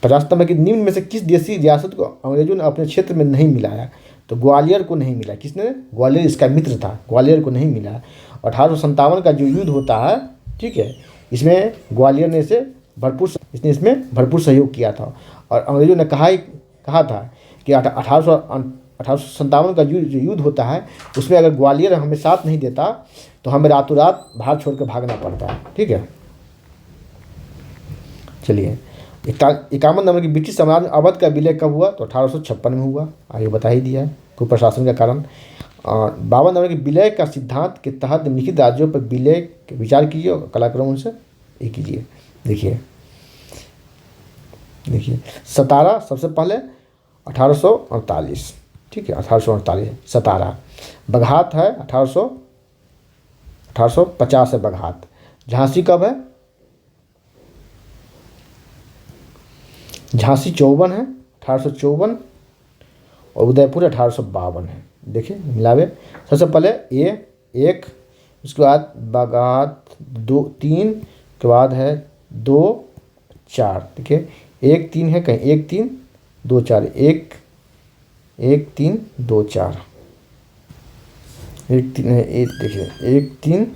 50 नंबर की निम्न में से किस देशी रियासत को अंग्रेजों ने अपने क्षेत्र में नहीं मिलाया? तो ग्वालियर को नहीं मिला। किसने? ग्वालियर इसका मित्र था, ग्वालियर को नहीं मिला। 1857 का जो युद्ध होता है, ठीक है, इसमें ग्वालियर ने इसमें भरपूर सहयोग किया था। और अंग्रेजों ने कहा था कि 1857 का जो युद्ध होता है उसमें अगर ग्वालियर हमें साथ नहीं देता तो हमें रातों रात भारत छोड़ कर भागना पड़ता है, ठीक है। चलिए 51 नंबर की ब्रिटिश साम्राज्य अवध का विलय कब हुआ? तो 1856 में हुआ, आगे बता ही दिया है, कुप्रशासन का कारण। और 52 नंबर की विलय का सिद्धांत के तहत निम्नलिखित राज्यों पर विलय विचार कीजिए और कलाक्रम उनसे ये कीजिए। देखिए सतारा सबसे पहले 1848, ठीक है, 1848 सतारा। बघात है 1850 है बघात। झांसी कब है? झांसी 54 है, 1854, और उदयपुर 1852 है। देखिए मिलावे, सबसे पहले एक, उसके बाद बघात 2 3 के बाद है 2 4, देखिए 1 3 है कहीं, 1 3 2 4, 1 1 3 2 4, देखिए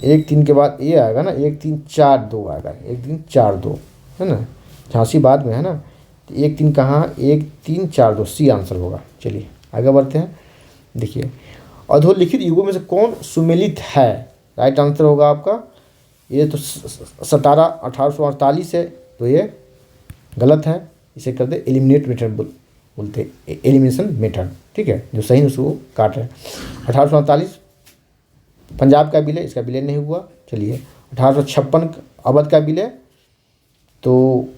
1 3 के बाद ये आएगा ना, 1 3 4 2 आएगा, 1 3 4 2 है ना, झांसी बाद में है ना, तो 1 3 कहाँ, 1 3 4 2 सी आंसर होगा। चलिए आगे बढ़ते हैं। देखिए अधोलिखित युगों में से कौन सुमेलित है? राइट आंसर होगा आपका ये तो 17 1848 है, तो ये गलत है, इसे कर दे एलिमिनेट मेथड बोलते हैं, एलिमिनेशन मेथड, ठीक है, जो सही उसको काट रहे हैं। 1848 पंजाब का विलय, इसका विलय नहीं हुआ। चलिए 1856 अवध का विलय, तो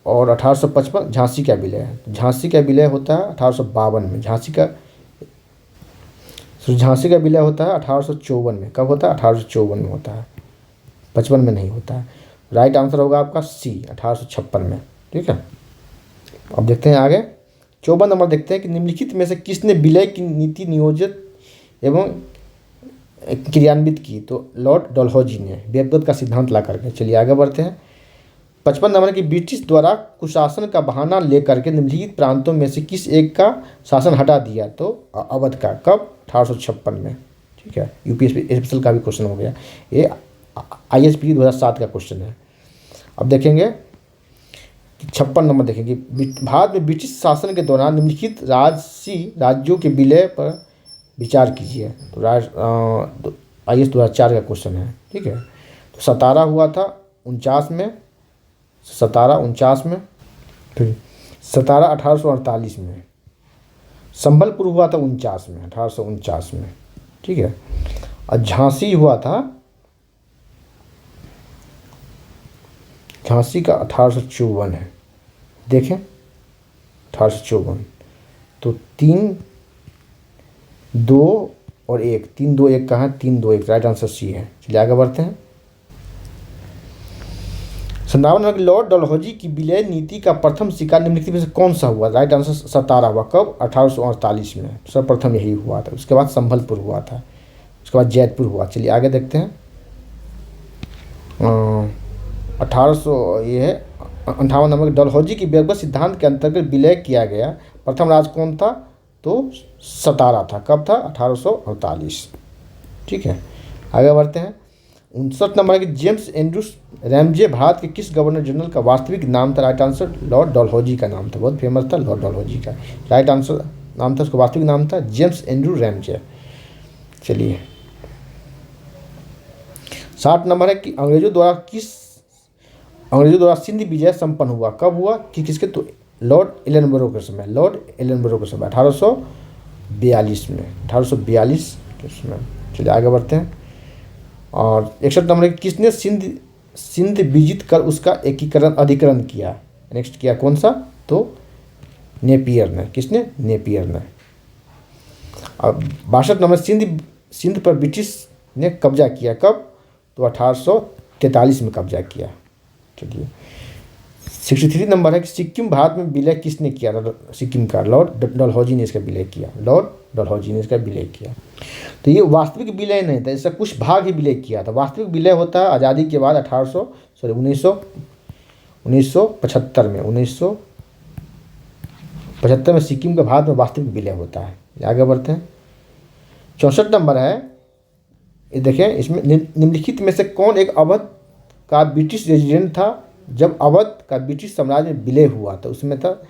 और 1855 झांसी का विलय है। झांसी का विलय होता है 1852 में, झांसी का विलय होता है 1854 में। कब होता है? 1854 में होता है, 55 में नहीं होता है। राइट आंसर होगा आपका सी 1856 में, ठीक है। अब देखते हैं आगे 54 नंबर देखते हैं कि निम्नलिखित में से किसने विलय की नीति नियोजित एवं क्रियान्वित की? तो लॉर्ड डलहौजी ने व्यक्तिगत का सिद्धांत ला करके। चलिए आगे बढ़ते हैं। 55 नंबर की ब्रिटिश द्वारा कुशासन का बहाना लेकर के निम्नलिखित प्रांतों में से किस एक का शासन हटा दिया? तो अवध का। कब? 1856 में, ठीक है। यूपीएससी स्पेशल का भी क्वेश्चन हो गया, ये आईएसपी 2007 का क्वेश्चन है। अब देखेंगे 56 नंबर देखेंगे, भारत में ब्रिटिश शासन के दौरान निम्नलिखित राज्यों के विलय पर विचार कीजिए। तो आईएएस 2004 का क्वेश्चन है, ठीक है। तो 17 हुआ था 49 में, 17 49 में, फिर 17 1848 में, संबलपुर हुआ था 49 में, 1849 में, ठीक है। और झांसी हुआ था, झांसी का 1854 है, देखें 1854। तो 3 2 और 1, 3 2 1 कहाँ? 3 2 1, राइट आंसर सी है। चलिए आगे बढ़ते हैं। 57 नंबर लॉर्ड डलहौजी की विलय नीति का प्रथम शिकार निम्नलिखित में से कौन सा हुआ? राइट आंसर 17 हुआ। कब? 1848 में, सर्वप्रथम यही हुआ था। उसके बाद संभलपुर हुआ था, उसके बाद जैतपुर हुआ। चलिए आगे देखते हैं। 1800 ये है 58 नंबर डलहौजी की व्यक्तिगत सिद्धांत के अंतर्गत विलय किया गया प्रथम राज्य कौन था? तो 17 था। कब था? 1848, ठीक है। आगे बढ़ते हैं। 59 नंबर की जेम्स एंड्रूस रैमजे भारत के किस गवर्नर जनरल का वास्तविक नाम था? राइट आंसर लॉर्ड डलहौजी का नाम था, बहुत फेमस था लॉर्ड डलहौजी का। राइट आंसर नाम था, उसका वास्तविक नाम था जेम्स एंड्रू रैमजे। चलिए 60 नंबर है कि अंग्रेजों द्वारा सिंध विजय संपन्न हुआ। कब हुआ? कि किसके? तो लॉर्ड एलनबरो के समय, लॉर्ड एलनबरो के समय 1842 में, 1842 के समय। चलिए आगे बढ़ते हैं। और 61 नंबर किसने सिंध विजित कर उसका अधिकरण किया? नेक्स्ट किया कौन सा? तो नेपियर ने। किसने? नेपियर ने। अब 62 नंबर सिंध पर ब्रिटिश ने कब्जा किया। कब? तो 1843 में कब्जा किया। चलिए 63 नंबर है कि सिक्किम भारत में विलय किसने किया था? सिक्किम का लॉर्ड डलहौजी ने इसका विलय किया, लॉर्ड डलहौजी ने इसका विलय किया। तो ये वास्तविक विलय नहीं था, इसका कुछ भाग ही विलय किया था। वास्तविक विलय होता है आज़ादी के बाद 1975 में, 1975 में सिक्किम का भारत में वास्तविक विलय होता है। आगे बढ़ते हैं। 64 नंबर है, ये देखें, इसमें निम्नलिखित में से कौन एक अवध का ब्रिटिश रेजिडेंट था जब अवध का ब्रिटिश साम्राज्य में विलय हुआ था? उसमें था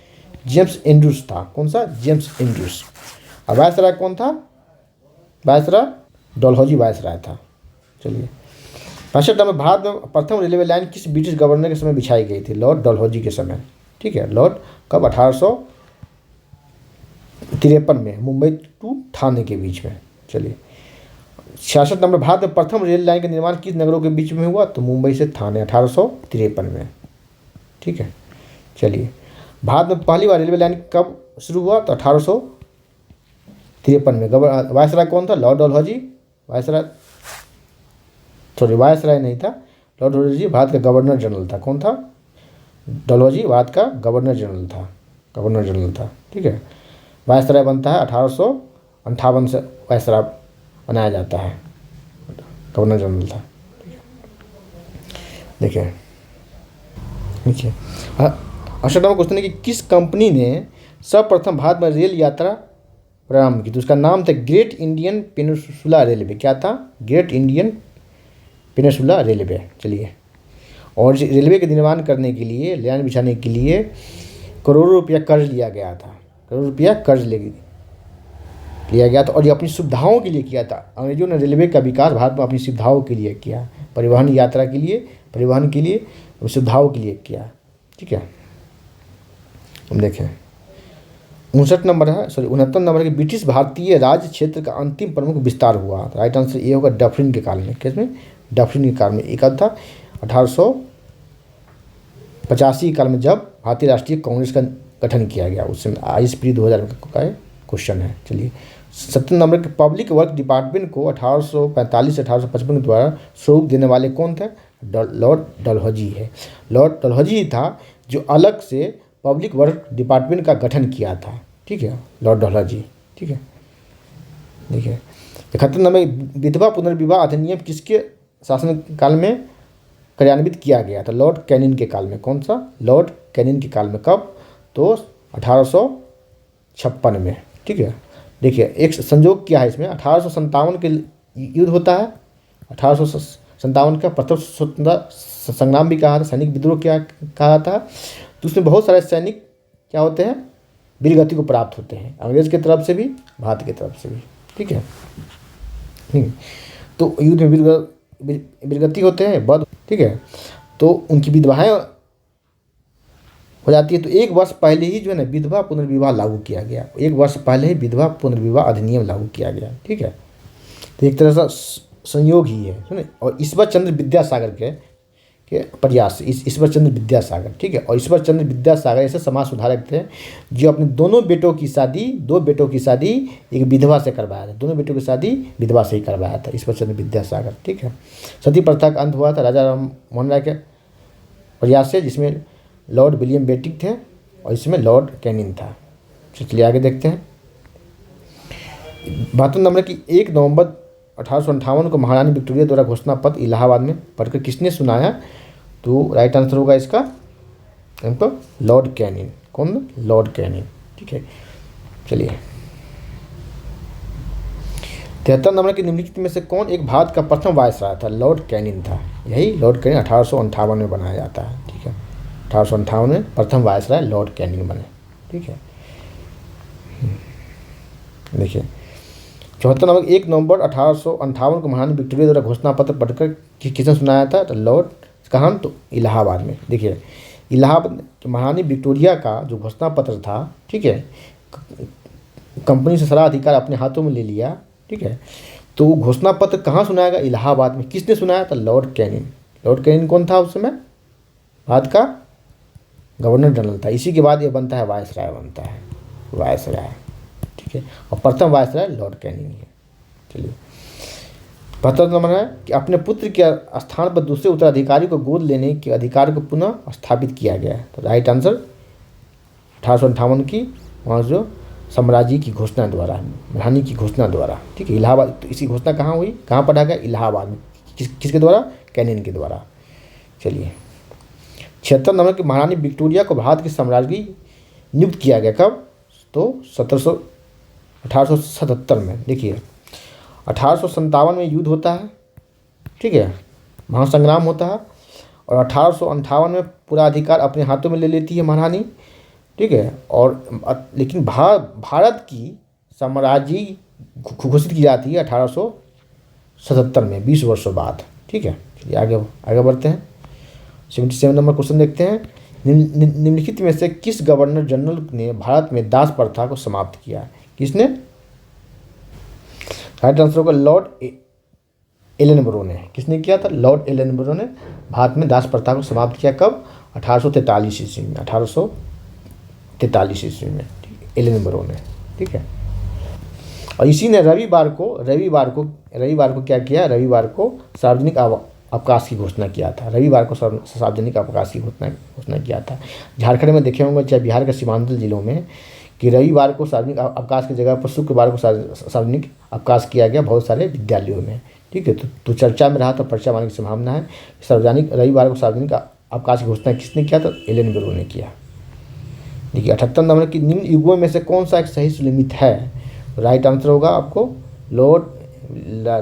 जेम्स एंड्रूस था। कौन सा? James Andrews. और वायसराय कौन था? वायसराय डलहौजी वायसराय था। चलिए 65 नंबर भारत में प्रथम रेलवे लाइन किस ब्रिटिश गवर्नर के समय बिछाई गई थी? लॉर्ड डलहौजी के समय, ठीक है। लॉर्ड कब? 1853 में, मुंबई टू ठाणे के बीच में। चलिए 66 नंबर भारत में प्रथम रेल लाइन का निर्माण किस नगरों के बीच में हुआ? तो मुंबई से ठाणे 1853 में, ठीक है। चलिए भारत में पहली बार रेलवे लाइन कब शुरू हुआ? तो 1853 में। वायसराय कौन था? लॉर्ड डलहौजी। वायसराय नहीं था, लॉर्ड डलहौजी भारत का गवर्नर जनरल था। कौन था? डलहौजी भारत का गवर्नर जनरल था, ठीक है। वायसराय बनता है 1858 से, वायसराय बनाया जाता है, गवर्नर जनरल था, ठीक है। देखिए 68 नंबर क्वेश्चन है कि किस कंपनी ने सर्वप्रथम भारत में रेल यात्रा प्रारंभ की? तो उसका नाम था ग्रेट इंडियन पेनिनसुला रेलवे। क्या था? Great Indian peninsula railway. चलिए, और रेलवे के निर्माण करने के लिए, लाइन बिछाने के लिए करोड़ों रुपया कर्ज लिया गया था। करोड़ों रुपया कर्ज लिया गया था, और ये अपनी सुविधाओं के लिए किया था। अंग्रेजों ने रेलवे का विकास भारत में अपनी सुविधाओं के लिए किया, परिवहन यात्रा के लिए, परिवहन के लिए, सुविधाओं के लिए किया। ठीक है, हम देखें 59 नंबर है, सॉरी 69 नंबर है कि ब्रिटिश भारतीय राज्य क्षेत्र का अंतिम प्रमुख विस्तार हुआ। राइट आंसर ये होगा डफरिन के काल में। किसमें? डफरिन के काल में। एक था 1885 के काल में, जब भारतीय राष्ट्रीय कांग्रेस का गठन किया गया, उस समय। आईएएस प्री 2000 का क्वेश्चन है। चलिए 70 नंबर के पब्लिक वर्क डिपार्टमेंट को 1845 से 1855 के द्वारा स्वरूप देने वाले कौन थे? लॉर्ड डलहौजी है। लॉर्ड डलहौजी था जो अलग से पब्लिक वर्क डिपार्टमेंट का गठन किया था। ठीक है, लॉर्ड डलहौजी। ठीक है, देखिए 71 नंबर विधवा पुनर्विवाह अधिनियम किसके शासन काल में कार्यान्वित किया गया था? लॉर्ड कैनिंग के काल में। कौन सा? लॉर्ड कैनिंग के काल में। कब? तो 1856 में। ठीक है, देखिए एक संयोग क्या है इसमें, 1857 के युद्ध होता है। 1857 का प्रथम स्वतंत्रता संग्राम भी कहा था, सैनिक विद्रोह क्या कहा था। तो उसमें बहुत सारे सैनिक क्या होते हैं? वीरगति को प्राप्त होते हैं, अंग्रेज की तरफ से भी, भारत की तरफ से भी। ठीक है, तो युद्ध में वीरगति होते हैं बद। ठीक है, तो उनकी विधवाएं हो जाती है। तो एक वर्ष पहले ही जो है ना विधवा पुनर्विवाह लागू किया गया। एक वर्ष पहले ही विधवा पुनर्विवाह अधिनियम लागू किया गया। ठीक है, तो एक तरह से संयोग ही है, सुने। और ईश्वर चंद्र विद्यासागर के प्रयास, ईश्वर चंद्र विद्यासागर। ठीक है, और ईश्वर चंद्र विद्यासागर ऐसे समाज सुधारक थे जो अपने दो बेटों की शादी एक विधवा से करवाया था। दोनों बेटों की शादी विधवा से ही करवाया था ईश्वर चंद्र विद्यासागर। ठीक है, सती प्रथा का अंत हुआ था राजा राम मोहन राय के प्रयास से, जिसमें लॉर्ड विलियम बेंटिक थे और इसमें लॉर्ड कैनिंग था। चलिए आगे देखते हैं। 72 नंबर की 1 नवंबर 1858 को महारानी विक्टोरिया द्वारा घोषणा पत्र इलाहाबाद में पढ़कर किसने सुनाया? तो राइट आंसर होगा इसका तो लॉर्ड कैनिंग। कौन? Lord Canning. ठीक है, चलिए 73 नंबर की निम्नलिखित में से कौन एक भारत का प्रथम वायसराय था? लॉर्ड कैनिंग था। यही लॉर्ड कैनिंग 1858 में बनाया जाता है। ठीक है, 1858 में प्रथम वायसराय लॉर्ड कैनिंग बने। ठीक है, देखिए 74 नंबर 1 नवंबर 1858 को महारानी विक्टोरिया द्वारा घोषणा पत्र पढ़कर किसने सुनाया था? तो लॉर्ड कहाँ? तो इलाहाबाद में। देखिए इलाहाबाद महारानी विक्टोरिया का जो घोषणा पत्र था, ठीक है, कंपनी से सारा अधिकार अपने हाथों में ले लिया। ठीक है, तो घोषणा पत्र कहाँ सुनाया गया? इलाहाबाद में। किसने सुनाया था? Lord Canning. लॉर्ड कैनिंग कौन था उस समय? भारत का गवर्नर जनरल था। इसी के बाद ये बनता है वायसराय, बनता है वायसराय। ठीक है, और प्रथम वायसराय लॉर्ड कैनिंग है। चलिए 75 नंबर है कि अपने पुत्र के स्थान पर दूसरे उत्तराधिकारी को गोद लेने के अधिकार को पुनः स्थापित किया गया। तो राइट आंसर 1858 की वहाँ जो साम्राज्य की घोषणा द्वारा, महारानी की घोषणा द्वारा। ठीक है, इलाहाबाद। तो इसी घोषणा कहाँ हुई, कहाँ पढ़ा गया? इलाहाबाद में। किसके द्वारा? कैनिंग के द्वारा। चलिए 76 नंबर की महारानी विक्टोरिया को भारत की साम्राज्ञी नियुक्त किया गया। कब? तो 1877 में। देखिए 1857 में युद्ध होता है। ठीक है, महासंग्राम होता है, और 1858 में पूरा अधिकार अपने हाथों में ले लेती है महारानी। ठीक है, और लेकिन भारत की साम्राज्य घोषित की जाती है 1877 में, 20 वर्षों बाद। ठीक है, चलिए आगे बढ़ते हैं। 77 नंबर क्वेश्चन देखते हैं। निम्नलिखित में से किस गवर्नर जनरल ने भारत में दास प्रथा को समाप्त किया? किसने? राइट आंसर होगा लॉर्ड एलनबरो ने। किसने किया था? लॉर्ड एलनबरो ने भारत में दास प्रथा को समाप्त किया। कब? 1843 ईस्वी में। 1843 ईस्वी में एलनबरो ने। ठीक है, और इसी ने रविवार को क्या किया? रविवार को सार्वजनिक अवकाश की घोषणा किया था। रविवार को सार्वजनिक अवकाश की घोषणा किया था। झारखंड में देखे होंगे, चाहे बिहार के सीमांचल जिलों में, कि रविवार को सार्वजनिक अवकाश की जगह पर शुक्रवार को सार्वजनिक अवकाश किया गया बहुत सारे विद्यालयों में। ठीक है, तो चर्चा में रहा, तो पर्चा मारने की संभावना है। सार्वजनिक रविवार को सार्वजनिक अवकाश की घोषणा किसने किया? तो एलनबरो ने किया। देखिए 78 नंबर की निम्न युग्मों में से कौन सा एक सही सुनिश्चित है? राइट आंसर होगा आपको लॉर्ड,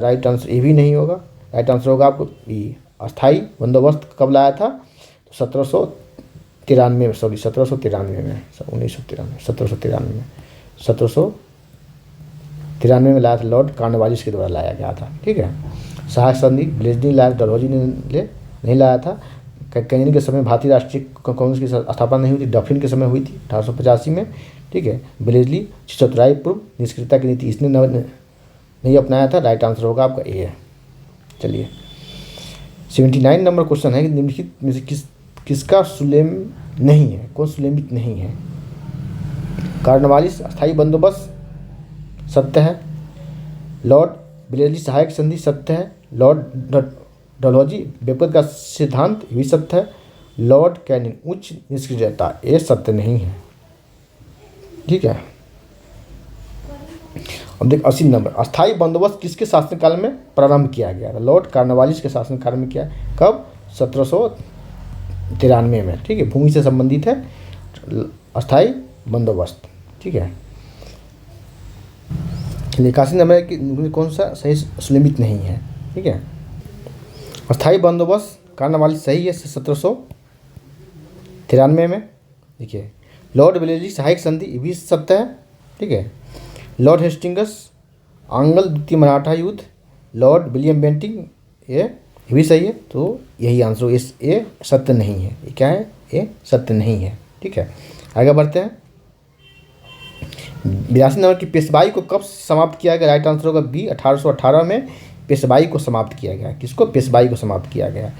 राइट आंसर ये भी नहीं होगा। राइट आंसर होगा आपको ई। अस्थाई बंदोबस्त कब लाया था? तो 1793 में, सॉरी 1793 में, 1993, 1793 में लाया था, लॉर्ड कॉर्नवालिस के द्वारा लाया गया था। ठीक है। सहायक संधि ब्लेजनी लाया, डलहौजी ने नहीं लाया था। कैनिंग के समय भारतीय राष्ट्रीय कांग्रेस की स्थापना नहीं हुई थी, डफरिन के समय हुई थी 1885 में। ठीक है। ब्लेजली चतुराई पूर्व निष्क्रियता की नीति इसने नहीं अपनाया था। राइट आंसर होगा आपका ए है। चलिए 79 नंबर क्वेश्चन है कि निम्नलिखित में से किसका सुलेम नहीं है? कौन सुलेमित नहीं है? कॉर्नवालिस अस्थायी बंदोबस्त सत्य है। लॉर्ड ब्लेजली सहायक संधि सत्य है। लॉर्ड डलहौजी बेपद का सिद्धांत भी सत्य है। लॉर्ड कैनिंग उच्च निष्क्रियता ये सत्य नहीं है। ठीक है। अब देख 80 नंबर, अस्थायी बंदोबस्त किसके शासनकाल में प्रारंभ किया गया था? लॉर्ड कॉर्नवालिस के शासनकाल में किया। कब? 1793 में। ठीक है। भूमि से संबंधित है अस्थायी बंदोबस्त। ठीक है। 81 नंबर की कौन सा सही सुनिश्चित नहीं है? ठीक है। अस्थायी बंदोबस्त कॉर्नवालिस सही है 1793 में। देखिए लॉर्ड ब्लेजली सहायक संधि भी सत्य है। ठीक है। लॉर्ड हेस्टिंग्स आंग्ल द्वितीय मराठा युद्ध, लॉर्ड विलियम बेंटिंग ये भी सही है। तो यही आंसर ये सत्य नहीं है। ये क्या है? ये सत्य नहीं है। ठीक है। आगे बढ़ते हैं। 82 नंबर की पेशवाई को कब समाप्त किया गया? राइट आंसर होगा बी। 1818 में पेशवाई को समाप्त किया गया। किसको? पेशवाई को समाप्त किया गया।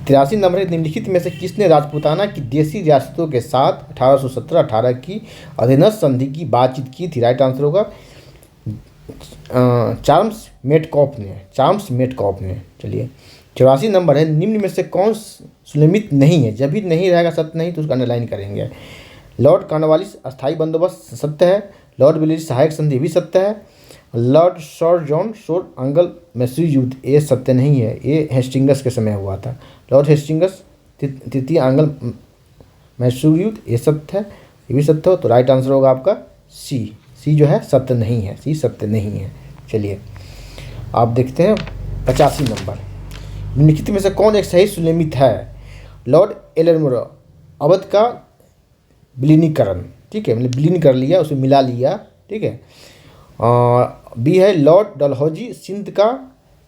83 नंबर है, निम्नलिखित में से किसने राजपूताना की देसी रियासतों के साथ 1817-18 की अधीनस्थ संधि की बातचीत की थी? राइट आंसर होगा चार्ल्स मेटकॉफ ने। चलिए 84 नंबर है, निम्न में से कौन सुनिश्चित नहीं है? जब भी नहीं रहेगा सत्य नहीं तो उसका अंडरलाइन करेंगे। लॉर्ड कॉर्नवालिस अस्थायी बंदोबस्त सत्य है। लॉर्ड ब्लेजली सहायक संधि भी सत्य है। लॉर्ड सर जॉन शोर आंग्ल मैसूर युद्ध ये सत्य नहीं है, ये हेस्टिंग्स के समय हुआ था। लॉर्ड हेस्टिंग्स तृतीय आंग्ल मैसूर युद्ध ये सत्य है, ये भी सत्य हो। तो राइट आंसर होगा आपका सी जो है सत्य नहीं है, सी सत्य नहीं है। चलिए आप देखते हैं 85 नंबर, निम्नलिखित में से कौन एक सही सुनिश्चित है? लॉर्ड एलमोर अवध का विलीनीकरण। ठीक है, मतलब विलीन कर लिया, उसे मिला लिया। ठीक है। बी है लॉर्ड डलहौजी सिंध का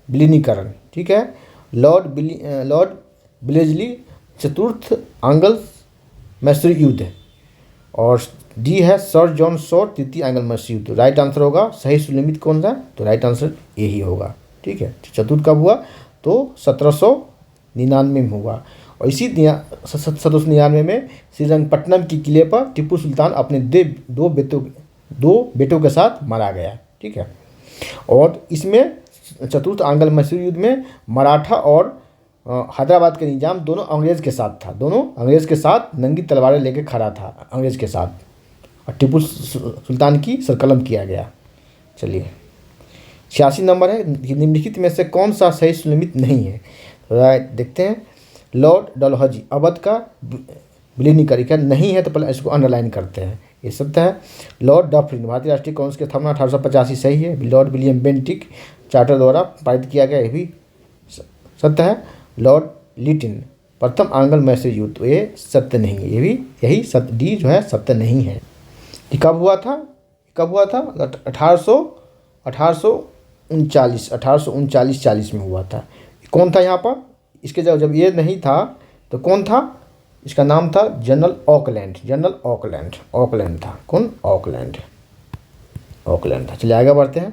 विलीनीकरण। ठीक है। लॉर्ड ब्लेजली चतुर्थ आंग्ल मैसूर युद्ध। और डी है सर जॉन शोर तृतीय आंग्ल मैसूर युद्ध। राइट आंसर होगा सही सुनिश्चित कौन सा? तो राइट आंसर यही होगा। ठीक है। चतुर्थ कब हुआ? तो 1799 में हुआ। और इसी 1799 में श्रीरंगपट्टनम की किले पर टीपू सुल्तान अपने दो बेटों के साथ मारा गया। ठीक है। और इसमें चतुर्थ आंग्ल मैसूर युद्ध में मराठा और हैदराबाद के निजाम दोनों अंग्रेज़ के साथ था। दोनों अंग्रेज़ के साथ नंगी तलवारें लेकर खड़ा था अंग्रेज़ के साथ, और टीपू सुल्तान की सरकलम किया गया। चलिए 86 नंबर है, निम्नलिखित में से कौन सा सही सुनिश्चित नहीं है? राइट देखते हैं। लॉर्ड डलहौजी अवध का विलीनीकरण नहीं है, तो पहले इसको अंडरलाइन करते हैं, ये सत्य है। लॉर्ड डफरिन भारतीय राष्ट्रीय कांग्रेस की स्थापना 1885 सही है। लॉर्ड विलियम बेंटिक चार्टर द्वारा पारित किया गया, ये भी सत्य है। लॉर्ड लिटिन प्रथम आंग्ल मैसूर युद्ध, ये सत्य नहीं है, ये भी यही सत्य, डी जो है सत्य नहीं है। ये कब हुआ था? 1839-40 में हुआ था। कौन था यहाँ पर? इसके जब ये नहीं था तो कौन था? इसका नाम था जनरल ऑकलैंड था। कौन? ऑकलैंड था। चलिए आगे बढ़ते हैं।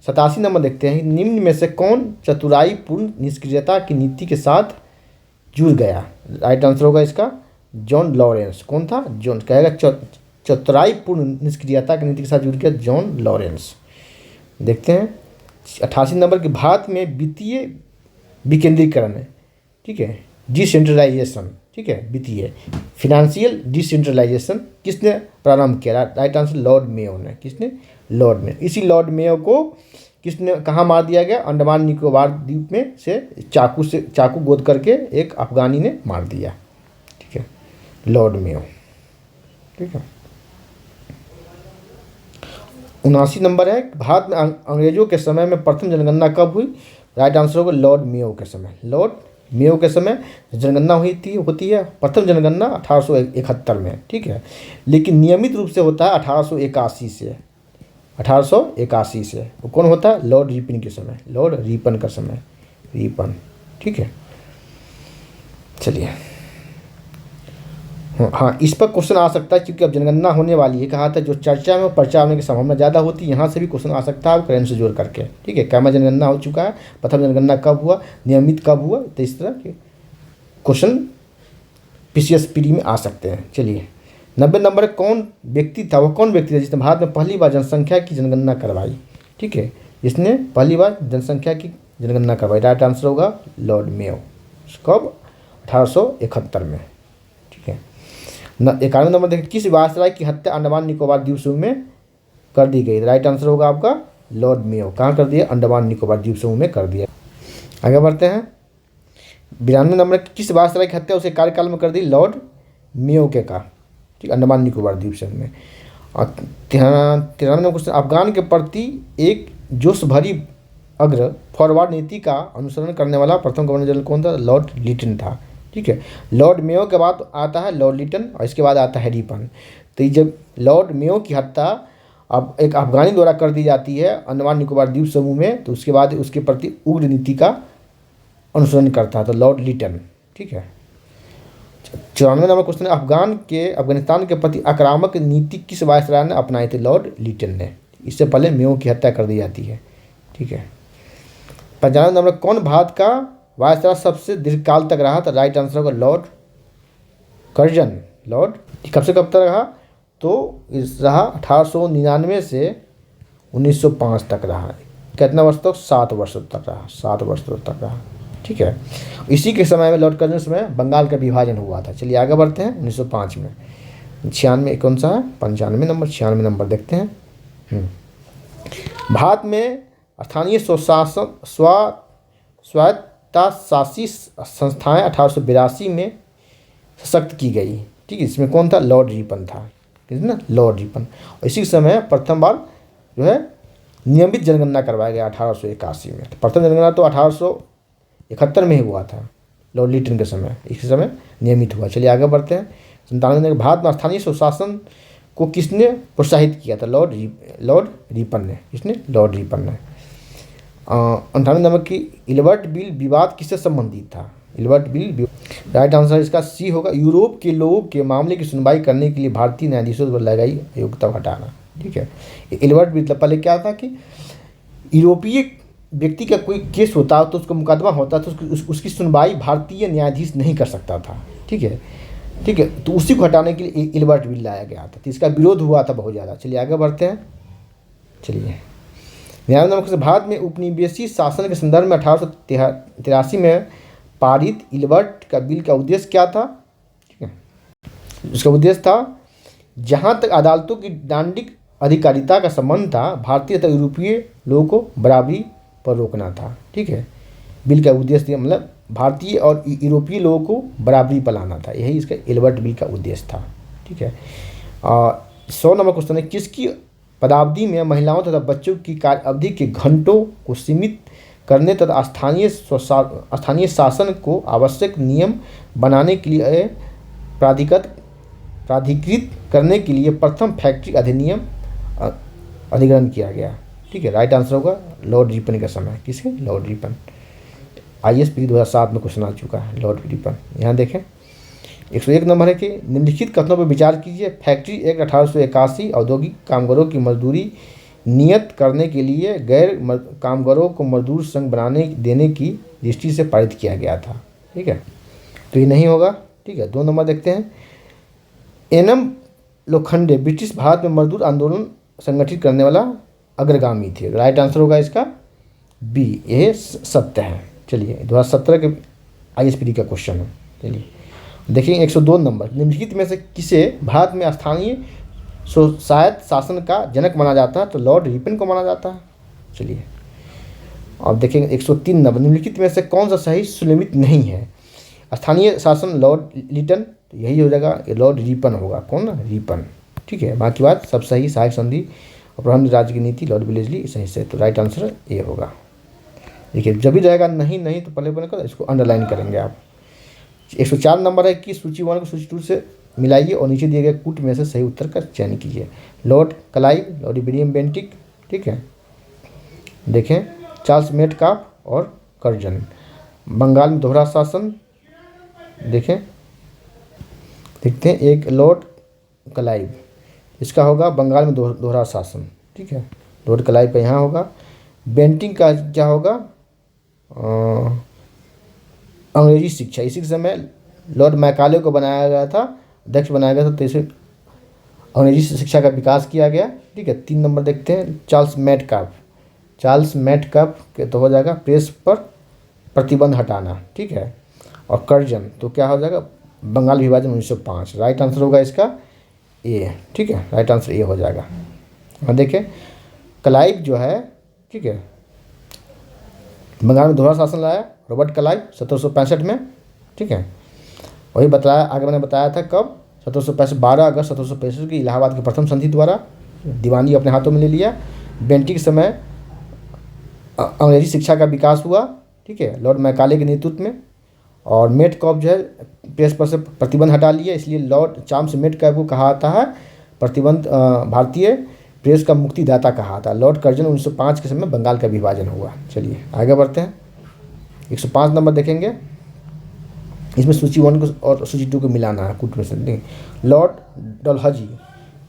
87 नंबर देखते हैं, निम्न में से कौन चतुराई पूर्ण निष्क्रियता की नीति के साथ जुड़ गया? राइट आंसर होगा इसका जॉन लॉरेंस। कौन था? जॉन कहेगा चतुराई पूर्ण निष्क्रियता की नीति के साथ जुड़ गया जॉन लॉरेंस। देखते हैं 88 नंबर के, भारत में वित्तीय विकेंद्रीकरण है। ठीक है, डिसेंट्रलाइजेशन। ठीक है, वित्तीय फिनेंशियल डिसेंट्रलाइजेशन किसने प्रारंभ किया? राइट आंसर लॉर्ड मेयो ने। किसने? Lord Mayo. इसी लॉर्ड मेयो को किसने कहाँ मार दिया गया? अंडमान निकोबार द्वीप में से चाकू गोद करके एक अफगानी ने मार दिया। ठीक है, लॉर्ड मेयो। ठीक है। 79 नंबर है, भारत में अंग्रेजों के समय में प्रथम जनगणना कब हुई? राइट आंसर होगा लॉर्ड मेयो के समय। लॉर्ड मेयो के समय जनगणना होती है प्रथम जनगणना 1871 में, ठीक है। लेकिन नियमित रूप से होता है 1881 से। 1881 से वो कौन होता है? लॉर्ड रिपन के समय, लॉर्ड रिपन का समय, रिपन, ठीक है। चलिए, हाँ इस पर क्वेश्चन आ सकता है क्योंकि अब जनगणना होने वाली है। कहा था जो चर्चा में पर्चा होने की संभावना ज़्यादा होती है, यहाँ से भी क्वेश्चन आ सकता है करेंट से जोड़ करके, ठीक है। कैमा जनगणना हो चुका है, प्रथम जनगणना कब हुआ, नियमित कब हुआ, तो इस तरह के क्वेश्चन पीसीएस पीडी में आ सकते हैं। चलिए, 90 नंबर कौन व्यक्ति था, वह कौन व्यक्ति था जिसने भारत में पहली बार जनसंख्या की जनगणना करवाई? ठीक है, जिसने पहली बार जनसंख्या की जनगणना करवाई। राइट आंसर होगा लॉर्ड मेयो। कब? 1871 में, ठीक है। 91 नंबर देखिए, किस वायसराय की हत्या अंडमान निकोबार द्वीप समूह में कर दी गई? राइट आंसर होगा आपका लॉर्ड मेयो। कहाँ कर दिया? अंडमान निकोबार द्वीप समूह में कर दिया। आगे बढ़ते हैं। 92 नंबर, किस वायसराय की हत्या उसे कार्यकाल में कर दी? लॉर्ड मेयो के का, ठीक, अंडमान निकोबार द्वीप समूह में। और 93 नंबर क्वेश्चन, अफगान के प्रति एक जोश भरी अग्र फॉरवर्ड नीति का अनुसरण करने वाला प्रथम गवर्नर जनरल कौन था? लॉर्ड लिटन था, ठीक है। लॉर्ड मेयो के बाद आता है लॉर्ड लिटन और इसके बाद आता है रिपन। तो जब लॉर्ड मेयो की हत्या अब एक अफगानी द्वारा कर दी जाती है अंडमान निकोबार द्वीप समूह में, तो उसके बाद उसके प्रति उग्र नीति का अनुसरण करता है तो लॉर्ड लिटन, ठीक है। 94 नंबर क्वेश्चन, अफगानिस्तान के प्रति आक्रामक नीति किस वायसराय ने अपनाई थी? लॉर्ड लिटन ने। इससे पहले मेयो की हत्या कर दी जाती है, ठीक है। 95 नंबर, कौन भारत का वायसराय सबसे दीर्घकाल तक रहा? तो राइट आंसर होगा लॉर्ड कर्जन। लॉर्ड कब से कब तक रहा? तो इस रहा 1899 से 1905 तक रहा। कितना वर्ष तक? 7 वर्ष तक रहा, 7 वर्ष तक रहा, ठीक है। इसी के समय में लॉर्ड कर्जन समय बंगाल का विभाजन हुआ था। चलिए आगे बढ़ते हैं। 1905 में 96 कौन सा है? 95 नंबर, 96 नंबर देखते हैं। भारत में स्थानीय स्वायत्तशासी संस्थाएं 1882 में सशक्त की गई, ठीक है। इसमें कौन था? लॉर्ड रिपन था, किसने? Lord Ripon. और इसी समय प्रथम बार जो है नियमित जनगणना करवाया गया 1881 में। प्रथम जनगणना तो 1871 में ही हुआ था लॉर्ड लिटन के समय, इसी समय नियमित हुआ। चलिए आगे बढ़ते हैं। 97 भारत में स्थानीय स्वशासन को किसने प्रोत्साहित किया था? लॉर्ड रिपन ने। किसने? लॉर्ड रिपन ने। 98 नंबर की, इल्बर्ट बिल विवाद किससे संबंधित था? इल्बर्ट बिल, राइट आंसर इसका सी होगा यूरोप के लोगों के मामले की सुनवाई करने के लिए भारतीय न्यायाधीशों पर लगाई अयोग्यता हटाना, ठीक है। इल्बर्ट बिल पहले क्या था कि यूरोपीय व्यक्ति का कोई केस होता तो उसको मुकदमा होता तो उसकी सुनवाई भारतीय न्यायाधीश नहीं कर सकता था, ठीक है, ठीक है। तो उसी को हटाने के लिए इल्बर्ट बिल लाया गया था, तो इसका विरोध हुआ था बहुत ज़्यादा। चलिए आगे बढ़ते हैं। चलिए, 99 नंबर से, भारत में उपनिवेशी शासन के संदर्भ में 1883 में पारित इल्बर्ट का बिल का उद्देश्य क्या था? ठीक है, उसका उद्देश्य था जहाँ तक अदालतों की दंडिक अधिकारिता का संबंध था, भारतीय तथा यूरोपीय लोगों को बराबरी पर रोकना था, ठीक है। बिल का उद्देश्य मतलब भारतीय और यूरोपीय लोगों को बराबरी पर लाना था, यही इसका इल्बर्ट बिल का उद्देश्य था, ठीक है। 100 नंबर क्वेश्चन है, किसकी पदावधि में महिलाओं तथा बच्चों की कार्य अवधि के घंटों को सीमित करने तथा स्थानीय शासन को आवश्यक नियम बनाने के लिए प्राधिकृत करने के लिए प्रथम फैक्ट्री अधिनियम अधिग्रहण किया गया, ठीक है। राइट आंसर होगा लॉर्ड रिपन का समय। किसके? Lord Ripon. ISP 2007 में क्वेश्चन आ चुका है लॉर्ड रिपन। यहाँ देखें 101 नंबर है कि निम्नलिखित कथनों पर विचार कीजिए। फैक्ट्री एक्ट 1881 औद्योगिक कामगारों की मजदूरी नियत करने के लिए गैर कामगारों को मजदूर संघ बनाने देने की दृष्टि से पारित किया गया था, ठीक है। तो ये नहीं होगा, ठीक है। 2 नंबर देखते हैं। NM लोखंडे ब्रिटिश भारत में मजदूर आंदोलन संगठित करने वाला अग्रगामी थे। राइट आंसर होगा इसका बी, यह सत्य है। चलिए 2017 के ISPD का क्वेश्चन है। चलिए देखिए 102 नंबर, निम्नलिखित में से किसे भारत में स्थानीय स्वायत्त शासन का जनक माना जाता है? तो लॉर्ड रिपन को माना जाता है। चलिए अब देखेंगे 103 नंबर, निम्नलिखित में से कौन सा सही सुनिश्चित नहीं है? स्थानीय शासन लॉर्ड लिटन, तो यही हो जाएगा, लॉर्ड रिपन होगा। कौन ना? रिपन। ठीक है, बाकी बात सब सही। सहायक संधि और प्रबंध राज्य की नीति लॉर्ड विलेजली सही से, तो राइट आंसर ए होगा। देखिए जब भी रहेगा नहीं नहीं तो पहले कर इसको अंडरलाइन करेंगे आप। 104 नंबर है कि सूची 1 को सूची 2 से मिलाइए और नीचे दिए गए कूट में से सही उत्तर का चयन कीजिए। Lord Clive, Lord William Bentinck, ठीक है, देखें चार्ल्स मेटकाफ और कर्जन। बंगाल में दोहरा शासन, देखें देखते हैं, एक लॉर्ड क्लाइव, इसका होगा बंगाल में दोहरा शासन। ठीक है, लॉर्ड क्लाइव का यहाँ होगा। बेंटिक का क्या होगा? अंग्रेजी शिक्षा। इसी समय लॉर्ड मैकाले को बनाया गया था, अध्यक्ष बनाया गया था, तो इसे अंग्रेजी शिक्षा का विकास किया गया। ठीक है, 3 नंबर देखते हैं, चार्ल्स मेटकाफ। चार्ल्स मेटकाफ के तो हो जाएगा प्रेस पर प्रतिबंध हटाना। ठीक है, और कर्जन तो क्या हो जाएगा? बंगाल विभाजन 1905। राइट आंसर होगा इसका ए। ठीक है, राइट आंसर ए हो जाएगा। और देखें क्लाइव जो है, ठीक है, बंगाल में दोहरा शासन लाया रॉबर्ट क्लाइव 1765 में। ठीक है, वही बताया, आगे मैंने बताया था कब? 1765, 12 अगस्त 1765 की इलाहाबाद की प्रथम संधि द्वारा दीवानी अपने हाथों में ले लिया। बेंटिक के समय अंग्रेजी शिक्षा का विकास हुआ। ठीक है, लॉर्ड मैकाले के नेतृत्व में। और मेटकाफ जो है प्रेस पर से प्रतिबंध हटा लिया, इसलिए लॉर्ड चार्ल्स मेटकाफ को कहा आता है प्रतिबंध भारतीय प्रेस का मुक्तिदाता कहा था। लॉर्ड कर्जन 1905 के समय बंगाल का विभाजन हुआ। चलिए आगे बढ़ते हैं। 105 नंबर देखेंगे, इसमें सूची 1 को और सूची 2 को मिलाना है कूट में से। लॉर्ड डलहौजी,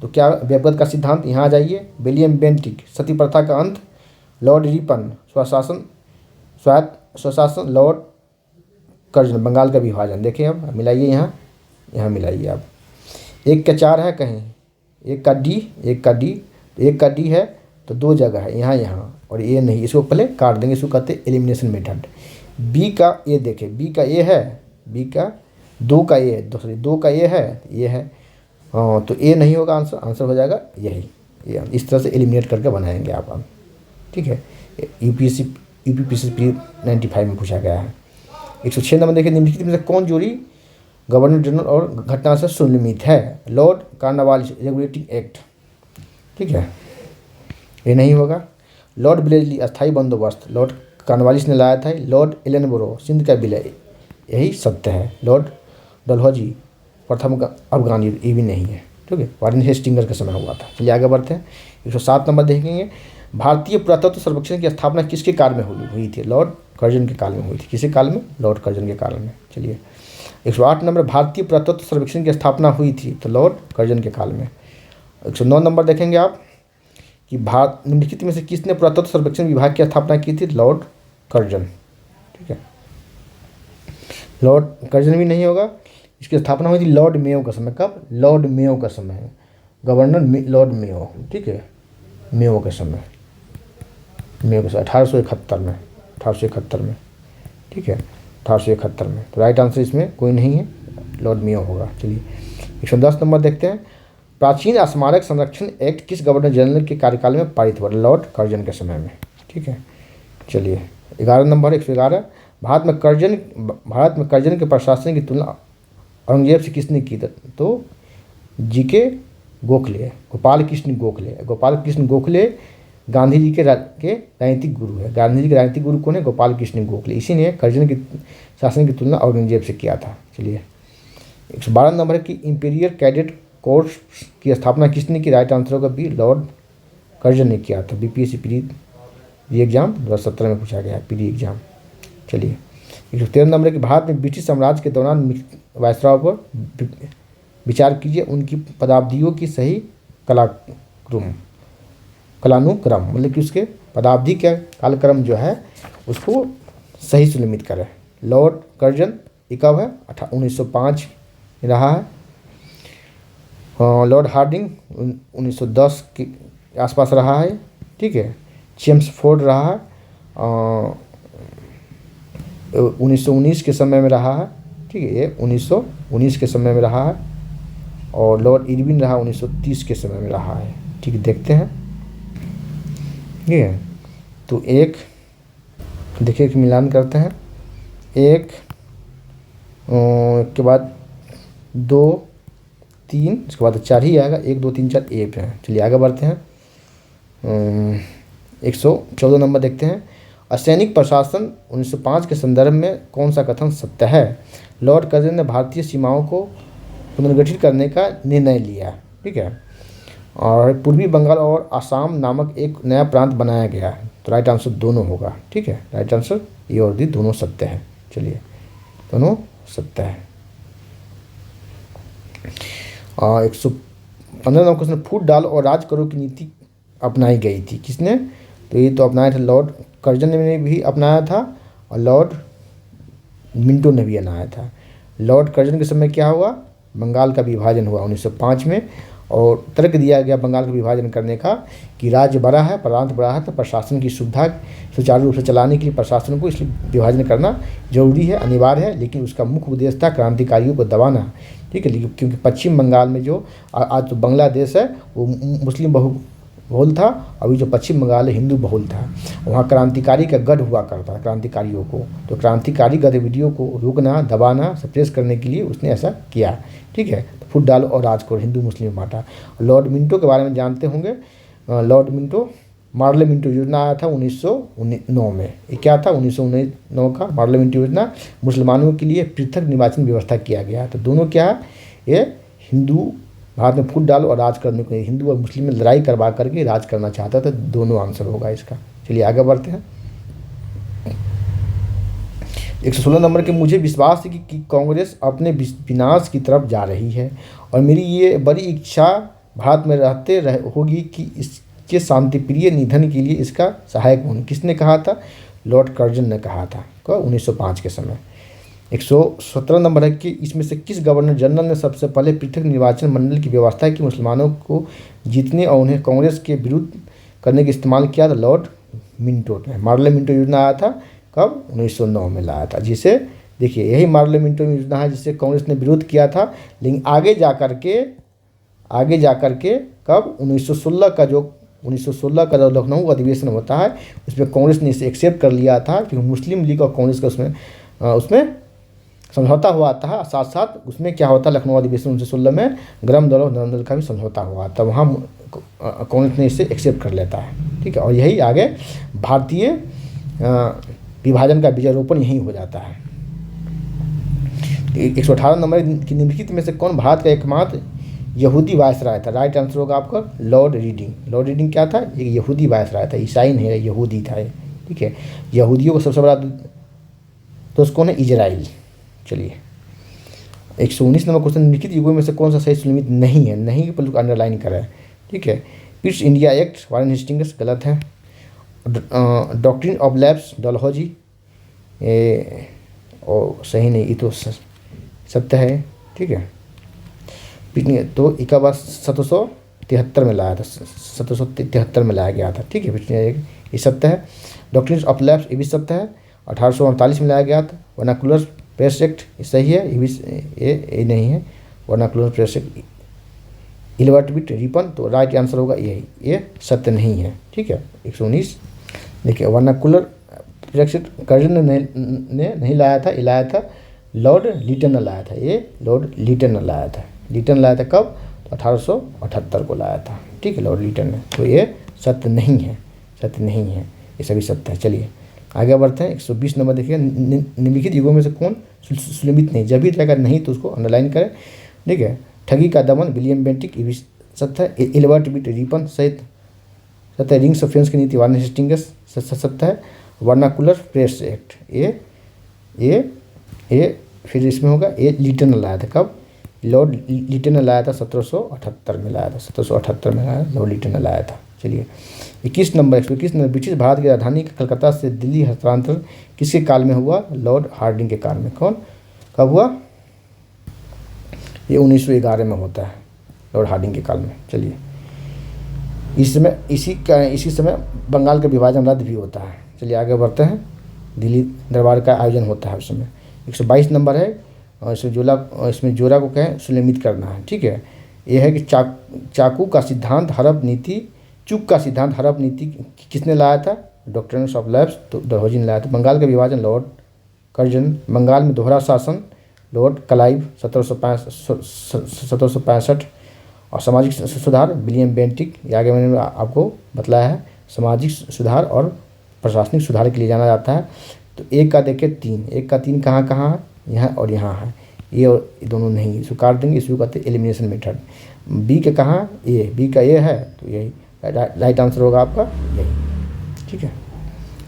तो क्या व्यक्तिगत का सिद्धांत, यहाँ आ जाइए। विलियम बेंटिक, सती प्रथा का अंत। लॉर्ड रिपन, स्वशासन स्वायत्त स्वशासन। लॉर्ड कर्जन, बंगाल का विभाजन। देखिए अब मिलाइए, यहाँ मिलाइए आप। 1 का 4 है कहीं, 1 का डी, 1 का डी, तो 1 का डी है तो 2 जगह है, यहाँ और ये नहीं, इसको पहले काट देंगे, इसको कहते हैं एलिमिनेशन मेथड। बी का ए देखें, बी का ए है, बी का 2 का ए, सॉरी 2 का ए है, ये है, हाँ, तो ए नहीं होगा आंसर, आंसर हो जाएगा यही। ये इस तरह से एलिमिनेट करके बनाएंगे आप। ठीक है, यूपीपीसी 95 में पूछा गया है। 106 नंबर देखिए, निम्नलिखित में से कौन जोड़ी गवर्नर जनरल और घटना से संबंधित है? Lord Cornwallis regulating act. ठीक है, ये नहीं होगा। लॉर्ड विलेजली अस्थायी बंदोबस्त, लॉर्ड कार्नवालिस ने लाया था। लॉर्ड एलनबरो सिंध का विलय, यही सत्य है। लॉर्ड डलहौजी प्रथम का अफगानी, ये भी नहीं है। ठीक है, वारेन हेस्टिंगर के समय हुआ था। चलिए आगे बढ़ते हैं। 107 नंबर देखेंगे, भारतीय पुरातत्व सर्वेक्षण की स्थापना किसके काल में हुई थी? लॉर्ड कर्जन के काल में हुई थी। किसके काल में? लॉर्ड कर्जन के काल में। चलिए 108 नंबर, भारतीय पुरातत्व सर्वेक्षण की स्थापना हुई थी तो लॉर्ड कर्जन के काल में। 109 नंबर देखेंगे आप कि निम्नलिखित में से किसने पुरातत्व सर्वेक्षण विभाग की स्थापना की थी? Lord Curzon. ठीक है, लॉर्ड कर्जन भी नहीं होगा। इसकी स्थापना हुई थी लॉर्ड मेयो का समय। कब? लॉर्ड मेयो का समय, गवर्नर लॉर्ड मेयो। ठीक है, मेयो के समय, मेयो के समय 1871 में, 1871 में। ठीक है, 1871 में। तो राइट आंसर इसमें कोई नहीं है, लॉर्ड मेयो होगा। चलिए 110 नंबर देखते हैं, प्राचीन स्मारक संरक्षण एक्ट किस गवर्नर जनरल के कार्यकाल में पारित हुआ? लॉर्ड कर्जन के समय में। ठीक है, चलिए 11 नंबर, 111, भारत में कर्जन के प्रशासन की तुलना औरंगजेब से किसने की? तो जीके गोखले, गोपाल कृष्ण गोखले। गोपाल कृष्ण गोखले गांधी जी के राजनीतिक गुरु है। गांधी जी के राजनीतिक गुरु कौन है? गोपाल कृष्ण गोखले। इसी ने कर्जन की शासन की तुलना औरंगजेब से किया था। चलिए 112 नंबर है कि इंपीरियल कैडेट कोर्स की स्थापना किसने की? राइट आंसर होगा बी, लॉर्ड कर्जन ने किया था। बीपीएससी प्री एग्जाम 2017 में पूछा गया है, प्री एग्जाम। चलिए 113 नंबर है कि भारत में ब्रिटिश साम्राज्य के दौरान वायसराय पर विचार कीजिए, उनकी पदावधियों की सही कालानुक्रम, मतलब कि उसके पदावधि का कालक्रम जो है उसको सही सुनिश्चित करें। लॉर्ड कर्जन कब है? 1905 में रहा है। लॉर्ड हार्डिंग 1910 के आसपास रहा है। ठीक है, चेम्सफोर्ड रहा है 1919 के समय में रहा है। ठीक है, ये 1919 के समय में रहा है। और लॉर्ड इरविन रहा 1930 के समय में रहा है। ठीक है, देखते हैं। ठीक है, तो एक देखिए कि मिलान करते हैं। एक के बाद 2 3, इसके बाद 4 ही आएगा, 1 2 3 4 ए पे है। चलिए आगे बढ़ते हैं। 114 नंबर देखते हैं। असैनिक प्रशासन 1905 के संदर्भ में कौन सा कथन सत्य है? लॉर्ड कर्जन ने भारतीय सीमाओं को पुनर्गठित करने का निर्णय लिया, ठीक है। और पूर्वी बंगाल और आसाम नामक एक नया प्रांत बनाया गया। तो राइट आंसर दोनों होगा, ठीक है। राइट आंसर ए और डी दोनों सत्य है। चलिए दोनों सत्य है। 115 नंबर क्वेश्चन, फूट डालो और राज करो की नीति अपनाई गई थी, किसने? तो ये तो अपनाया था लॉर्ड कर्जन ने भी अपनाया था और लॉर्ड मिंटो ने भी अपनाया था। लॉर्ड कर्जन के समय क्या हुआ? बंगाल का विभाजन हुआ 1905 में, और तर्क दिया गया बंगाल का विभाजन करने का कि राज्य बड़ा है, प्रांत बड़ा है, तो प्रशासन की सुविधा सुचारू रूप से चलाने के लिए प्रशासन को इसलिए विभाजन करना जरूरी है, अनिवार्य है। लेकिन उसका मुख्य उद्देश्य था क्रांतिकारियों को दबाना, ठीक है। क्योंकि पश्चिम बंगाल में जो आज तो बांग्लादेश है वो मुस्लिम बहुल था, अभी जो पश्चिम बंगाल है हिंदू बहुल था। वहाँ क्रांतिकारी का गढ़ हुआ करता था क्रांतिकारियों को, तो क्रांतिकारी गतिविधियों को रोकना, दबाना, सप्रेस करने के लिए उसने ऐसा किया, ठीक है। तो फूट डालो और राज करो, हिंदू मुस्लिम बांटा। लॉर्ड मिंटो के बारे में जानते होंगे। लॉर्ड मिंटो, मार्ले मिंटो योजना आया था 1909 में। ये क्या था? 1909 का मार्ले मिंटो योजना, मुसलमानों के लिए पृथक निर्वाचन व्यवस्था किया गया। तो दोनों क्या है? ये हिंदू भारत में फूट डालो और राज करने को, हिंदू और मुस्लिम में लड़ाई करवा करके राज करना चाहता था। दोनों आंसर होगा इसका। चलिए आगे बढ़ते हैं। 116 नंबर के, मुझे विश्वास है कि कांग्रेस अपने विनाश की तरफ जा रही है और मेरी ये बड़ी इच्छा भारत में रहते होगी कि इसके शांतिप्रिय निधन के लिए इसका सहायक होने। किसने कहा था? लॉर्ड कर्जन ने कहा था, कब? 1905 के समय। 117 नंबर है कि इसमें से किस गवर्नर जनरल ने सबसे पहले पृथक निर्वाचन मंडल की व्यवस्था की मुसलमानों को जीतने और उन्हें कांग्रेस के विरुद्ध करने का इस्तेमाल किया था? लॉर्ड मिंटो ने। मार्ले मिंटो योजना आया था कब? 1909 में लाया था, जिसे देखिए यही मार्ले मिंटो योजना है जिसे कांग्रेस ने विरोध किया था। लेकिन आगे जा कर के कब? 1916 का जो लखनऊ अधिवेशन होता है उसमें कांग्रेस ने इसे एक्सेप्ट कर लिया था, क्योंकि मुस्लिम लीग और कांग्रेस का उसमें समझौता हुआ था। साथ साथ उसमें क्या होता है, लखनऊ अधिवेशन 1916 में गरम दल और नरम दल का भी समझौता हुआ था। वहाँ कांग्रेस ने इसे एक्सेप्ट कर लेता है, ठीक है। और यही आगे भारतीय विभाजन का बीजारोपण यही हो जाता है। 118 नंबर की निम्नलिखित में से कौन भारत का एकमात्र यहूदी वायसराय था? राइट आंसर होगा आपका लॉर्ड रीडिंग। लॉर्ड रीडिंग क्या था? एक यहूदी वायसराय था, ईसाई नहीं है, यहूदी था, ठीक है। यहूदियों को सबसे बड़ा दोस्त कौन है? इजराइल। चलिए 119 नंबर क्वेश्चन, निम्नलिखित युगों में से कौन सा सही सुनिश्चित नहीं है? नहीं पर अंडरलाइन करा है, ठीक है। East India act, Warren Hastings, गलत है। डॉक्ट्रिन ऑफ लैब्स, डलहौजी, और सही नहीं, ये तो सत्य है, ठीक है। तो इका बात 1773 में लाया था, 1773 में लाया गया था, ठीक है। ये सत्य है। डॉक्ट्रिन ऑफ लैब्स, ये भी सत्य है, 1848 में लाया गया था। वर्नाकुलर प्रेस एक्ट, ये सही है, ये भी ये नहीं है। Vernacular press act, Ilbert bill Ripon, तो राइट आंसर होगा यही, ये सत्य नहीं है, ठीक है। 119 देखिए, वर्नाकुलर प्रेस एक्ट कर्जन ने नहीं लाया था, ये लाया था लॉर्ड लीटन ने लाया था, ये लॉर्ड लीटन ने लाया था। लीटन लाया था कब? तो 1878 को लाया था, ठीक है, लॉर्ड लीटन ने। तो ये सत्य नहीं है, सत्य नहीं है, ये सभी सत्य है। चलिए आगे बढ़ते हैं। 120 नंबर देखिए, निम्नलिखित युगों में से कौन सुलमित नहीं? जब भी रहेगा नहीं तो उसको अंडरलाइन करें, ठीक है। ठगी का दमन, विलियम बेंटिक, ये भी सत्य है। इलवर्ट बिट रिपन सहित सत्य है। रिंग्स ऑफ फ्रेंच की नीति, वारेन हेस्टिंग्स, सत्य है। वर्नाकुलर प्रेस एक्ट, ये फिर इसमें होगा, ये लीटन ने लाया था, कब? लॉर्ड लीटन ने लाया था 1778 में लाया था, 1778 में लाया, लॉर्ड लीटन ने लाया था। चलिए 21 नंबर, 121 नंबर, ब्रिटिश भारत की राजधानी कलकत्ता से दिल्ली हस्तांतरण किसके काल में हुआ? लॉर्ड हार्डिंग के काल में। कौन, कब हुआ? ये 1911 में होता है, लॉर्ड हार्डिंग के काल में। चलिए इसी समय बंगाल का विभाजन रद्द भी होता है। चलिए आगे बढ़ते हैं। दिल्ली दरबार का आयोजन होता है उस समय। 122 नंबर है, और इसमें जोरा को कहें सुनिश्चित करना है, ठीक है। यह है कि चाकू का सिद्धांत हड़प नीति, चुप का सिद्धांत हड़प नीति किसने लाया था? डॉक्ट्रिन ऑफ लैब्स, तो डलहौजी ने लाया था। बंगाल का विभाजन, लॉर्ड कर्जन। बंगाल में दोहरा शासन, लॉर्ड क्लाइव 1765 और सामाजिक सुधार विलियम बेंटिक, ये आगे मैंने आपको बतलाया है। सामाजिक सुधार और प्रशासनिक सुधार के लिए जाना जाता है। तो एक का देखिए 3, एक का 3 कहाँ कहाँ है, यहाँ और यहाँ है, ये और ये दोनों नहीं, इसको काट देंगे, इसको कहते हैं एलिमिनेशन मेथड। बी के कहाँ, ए, बी का ए है, तो यही राइट आंसर होगा आपका यही, ठीक है।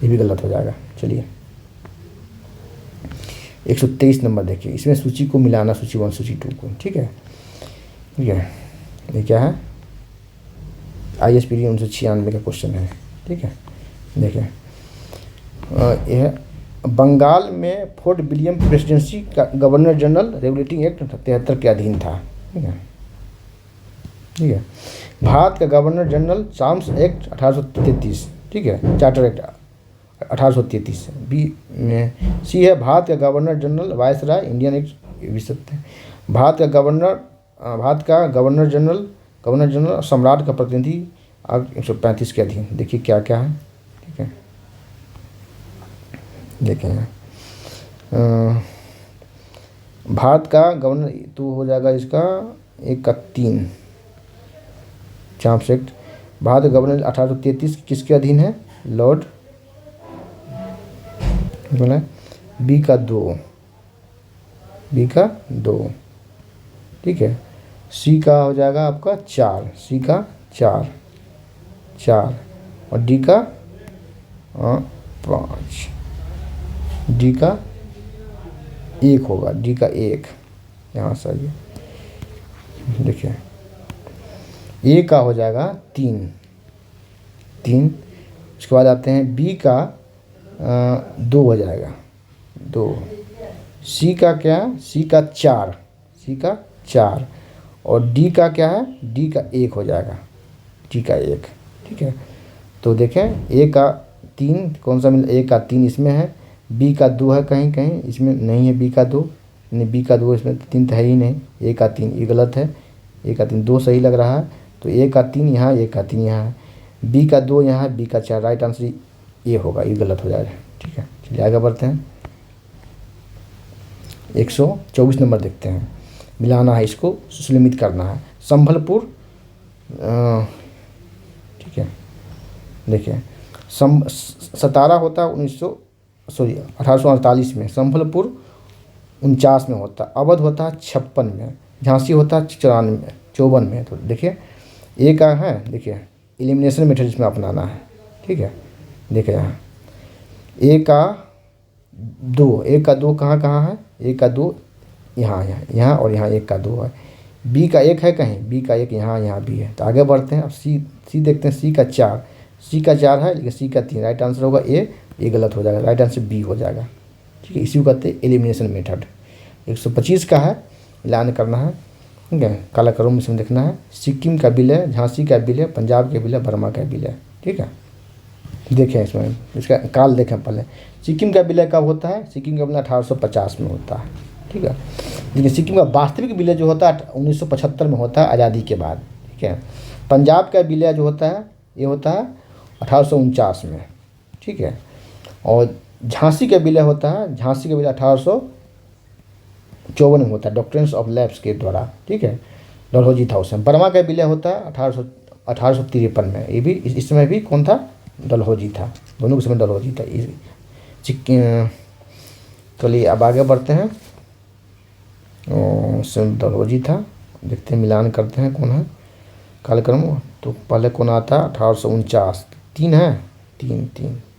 ये भी गलत हो जाएगा। चलिए 123 नंबर देखिए, इसमें सूची को मिलाना, सूची 1 सूची 2 को, ठीक है। ठीक है, ये क्या है, ISPD 1996 का क्वेश्चन है, ठीक है। देखिए यह बंगाल में फोर्ट विलियम प्रेसिडेंसी का गवर्नर जनरल रेगुलेटिंग एक्ट 73 के अधीन था, ठीक है। ठीक है, भारत का गवर्नर जनरल चार्म्स एक्ट 1833, ठीक है, चार्टर एक्ट 1833। बी में सी है भारत का governor general viceroy Indian act 20 Bharat का गवर्नर जनरल सम्राट का प्रतिनिधि एक्ट 135 के अधीन। देखिए क्या क्या है, ठीक है। देखें भारत का गवर्नर तो हो जाएगा इसका 1 का 3 चार्म्स एक्ट। भारत का गवर्नर 1833 किसके अधीन है, लॉर्ड बोला। बी का 2, ठीक है। सी का हो जाएगा आपका 4, सी का 4 और डी का 5, डी का 1 होगा, डी का 1 यहाँ से आइए, देखिए ए का हो जाएगा 3, उसके बाद आते हैं बी का 2 हो जाएगा 2, सी का क्या, सी का 4 और डी का क्या है, डी का 1 हो जाएगा, डी का 1, ठीक है। तो देखें ए का 3 कौन सा मिला, ए का 3 इसमें है, बी का 2 है कहीं कहीं इसमें नहीं है, बी का 2 नहीं, बी का 2 इसमें 3 तो है ही नहीं, ए का 3 ये गलत है, ए का 3 2 सही लग रहा है, तो ए का 3 यहाँ, ए का 3 यहाँ है, बी का 2 यहाँ है, बी का 4, राइट आंसर ये होगा, ये गलत हो जाएगा, ठीक है। चलिए आगे बढ़ते हैं, 124 नंबर देखते हैं। मिलाना है, इसको सुलिमित करना है। संभलपुर, ठीक है, देखिए सतारा होता है 1848 में, संभलपुर 49 में होता है, अवध होता है 56 में, झांसी होता है 54 में। तो देखिए ए का है, देखिए एलिमिनेशन मेथड इसमें अपनाना है, ठीक है। देखिए यहाँ ए का 2 कहाँ कहाँ है, ए का 2 यहाँ और यहाँ 1 का 2 है, बी का 1 है कहीं, बी का 1 यहाँ भी है। तो आगे बढ़ते हैं, अब सी देखते हैं, सी का 4 है, लेकिन सी का 3, राइट आंसर होगा ए, ये गलत हो जाएगा, राइट आंसर बी हो जाएगा, ठीक है। इसी को कहते हैं एलिमिनेशन मेथड। 125 का है, मिलान करना है, ठीक है, काला कलम इसमें देखना है। सिक्किम का बिल है, झांसी का बिल है, पंजाब का बिल है, बर्मा का बिल है, ठीक है। देखें इसमें इसका काल देखें पहले, सिक्किम का विलय कब होता है, सिक्किम का विलय 1850 में होता है, ठीक है। लेकिन सिक्किम का वास्तविक विलय जो होता है 1975 में होता है, आज़ादी के बाद, ठीक है। पंजाब का विलय जो होता है ये होता है 1849 में, ठीक है। और झांसी का विलय होता है, झांसी का विलय 1854 में होता है, डॉक्ट्रिन्स ऑफ लैप्स के द्वारा, ठीक है, डलहौजी था उसमें। बर्मा का विलय होता है 1853 में, ये भी इस समय भी कौन था, डलहौजी था, दोनों के समय डलहौजी था। चलिए अब आगे बढ़ते हैं, डलहौजी था, देखते हैं मिलान करते हैं कौन है कालक्रम। तो पहले कौन आता है, 1849, 3 है,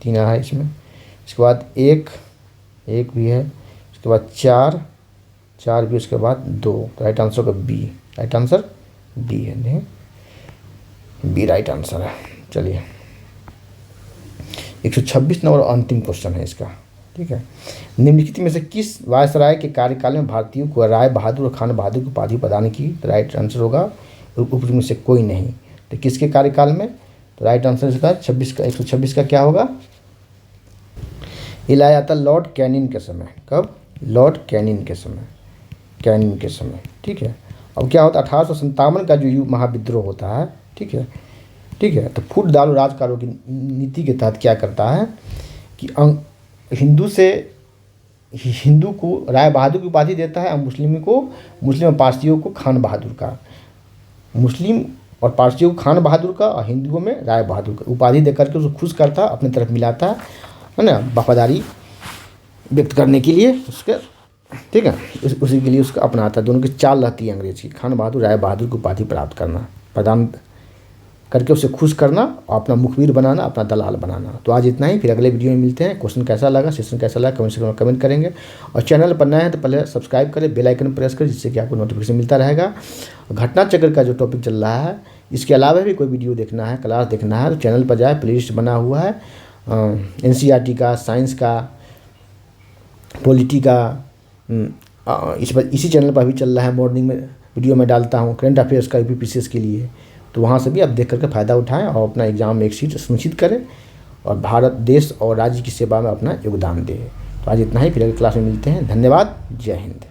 3 आया है इसमें। इसके बाद एक भी है, उसके बाद 4 भी, उसके बाद 2, राइट आंसर का बी, राइट आंसर बी है, नहीं बी राइट आंसर है। चलिए 126 नंबर अंतिम क्वेश्चन है इसका, ठीक है। निम्नलिखित में से किस वायसराय के कार्यकाल में भारतीयों को राय बहादुर और खान बहादुर की उपाधि प्रदान की, तो राइट आंसर होगा उपयुक्त में से कोई नहीं। तो किसके कार्यकाल में, तो राइट आंसर इसका 126 का क्या होगा, ये लाया जाता लॉर्ड कैनिंग के समय। कब, लॉर्ड कैनिंग के समय, ठीक है। अब क्या होता है, 1857 का जो महाविद्रोह होता है, ठीक है, तो फूट डालो राजकारों की नीति के तहत क्या करता है कि हिंदू को राय बहादुर की उपाधि देता है और मुस्लिम और पारसियों को खान बहादुर का, मुस्लिम और पारसियों को खान बहादुर का और हिंदुओं में राय बहादुर का उपाधि देकर के उसको खुश करता, अपनी तरफ मिलाता है ना, वफादारी व्यक्त करने के लिए उसके, ठीक है, उसी के लिए उसको अपनाता। दोनों की चाल रहती है अंग्रेज की, खान बहादुर राय बहादुर की उपाधि प्राप्त करना, प्रदान करके उसे खुश करना और अपना मुखबिर बनाना, अपना दलाल बनाना। तो आज इतना ही, फिर अगले वीडियो में मिलते हैं। क्वेश्चन कैसा लगा, सेशन कैसा लगा, कमेंट सेक्शन में कमेंट करेंगे। और चैनल पर नए हैं तो पहले सब्सक्राइब करें, बेल आइकन प्रेस करें, जिससे कि आपको नोटिफिकेशन मिलता रहेगा। घटना चक्र का जो टॉपिक चल रहा है, इसके अलावा भी कोई वीडियो देखना है, क्लास देखना है, तो चैनल पर जाए, प्लेलिस्ट बना हुआ है NCERT का, साइंस का, पॉलिटी का, इसी चैनल पर भी चल रहा है। मॉर्निंग में वीडियो में डालता हूँ करंट अफेयर्स का UPPCS के लिए, तो वहाँ से भी आप देख करके फ़ायदा उठाएं और अपना एग्ज़ाम में एक सीट सुनिश्चित करें और भारत देश और राज्य की सेवा में अपना योगदान दें। तो आज इतना ही, फिर अगली क्लास में मिलते हैं। धन्यवाद। जय हिंद।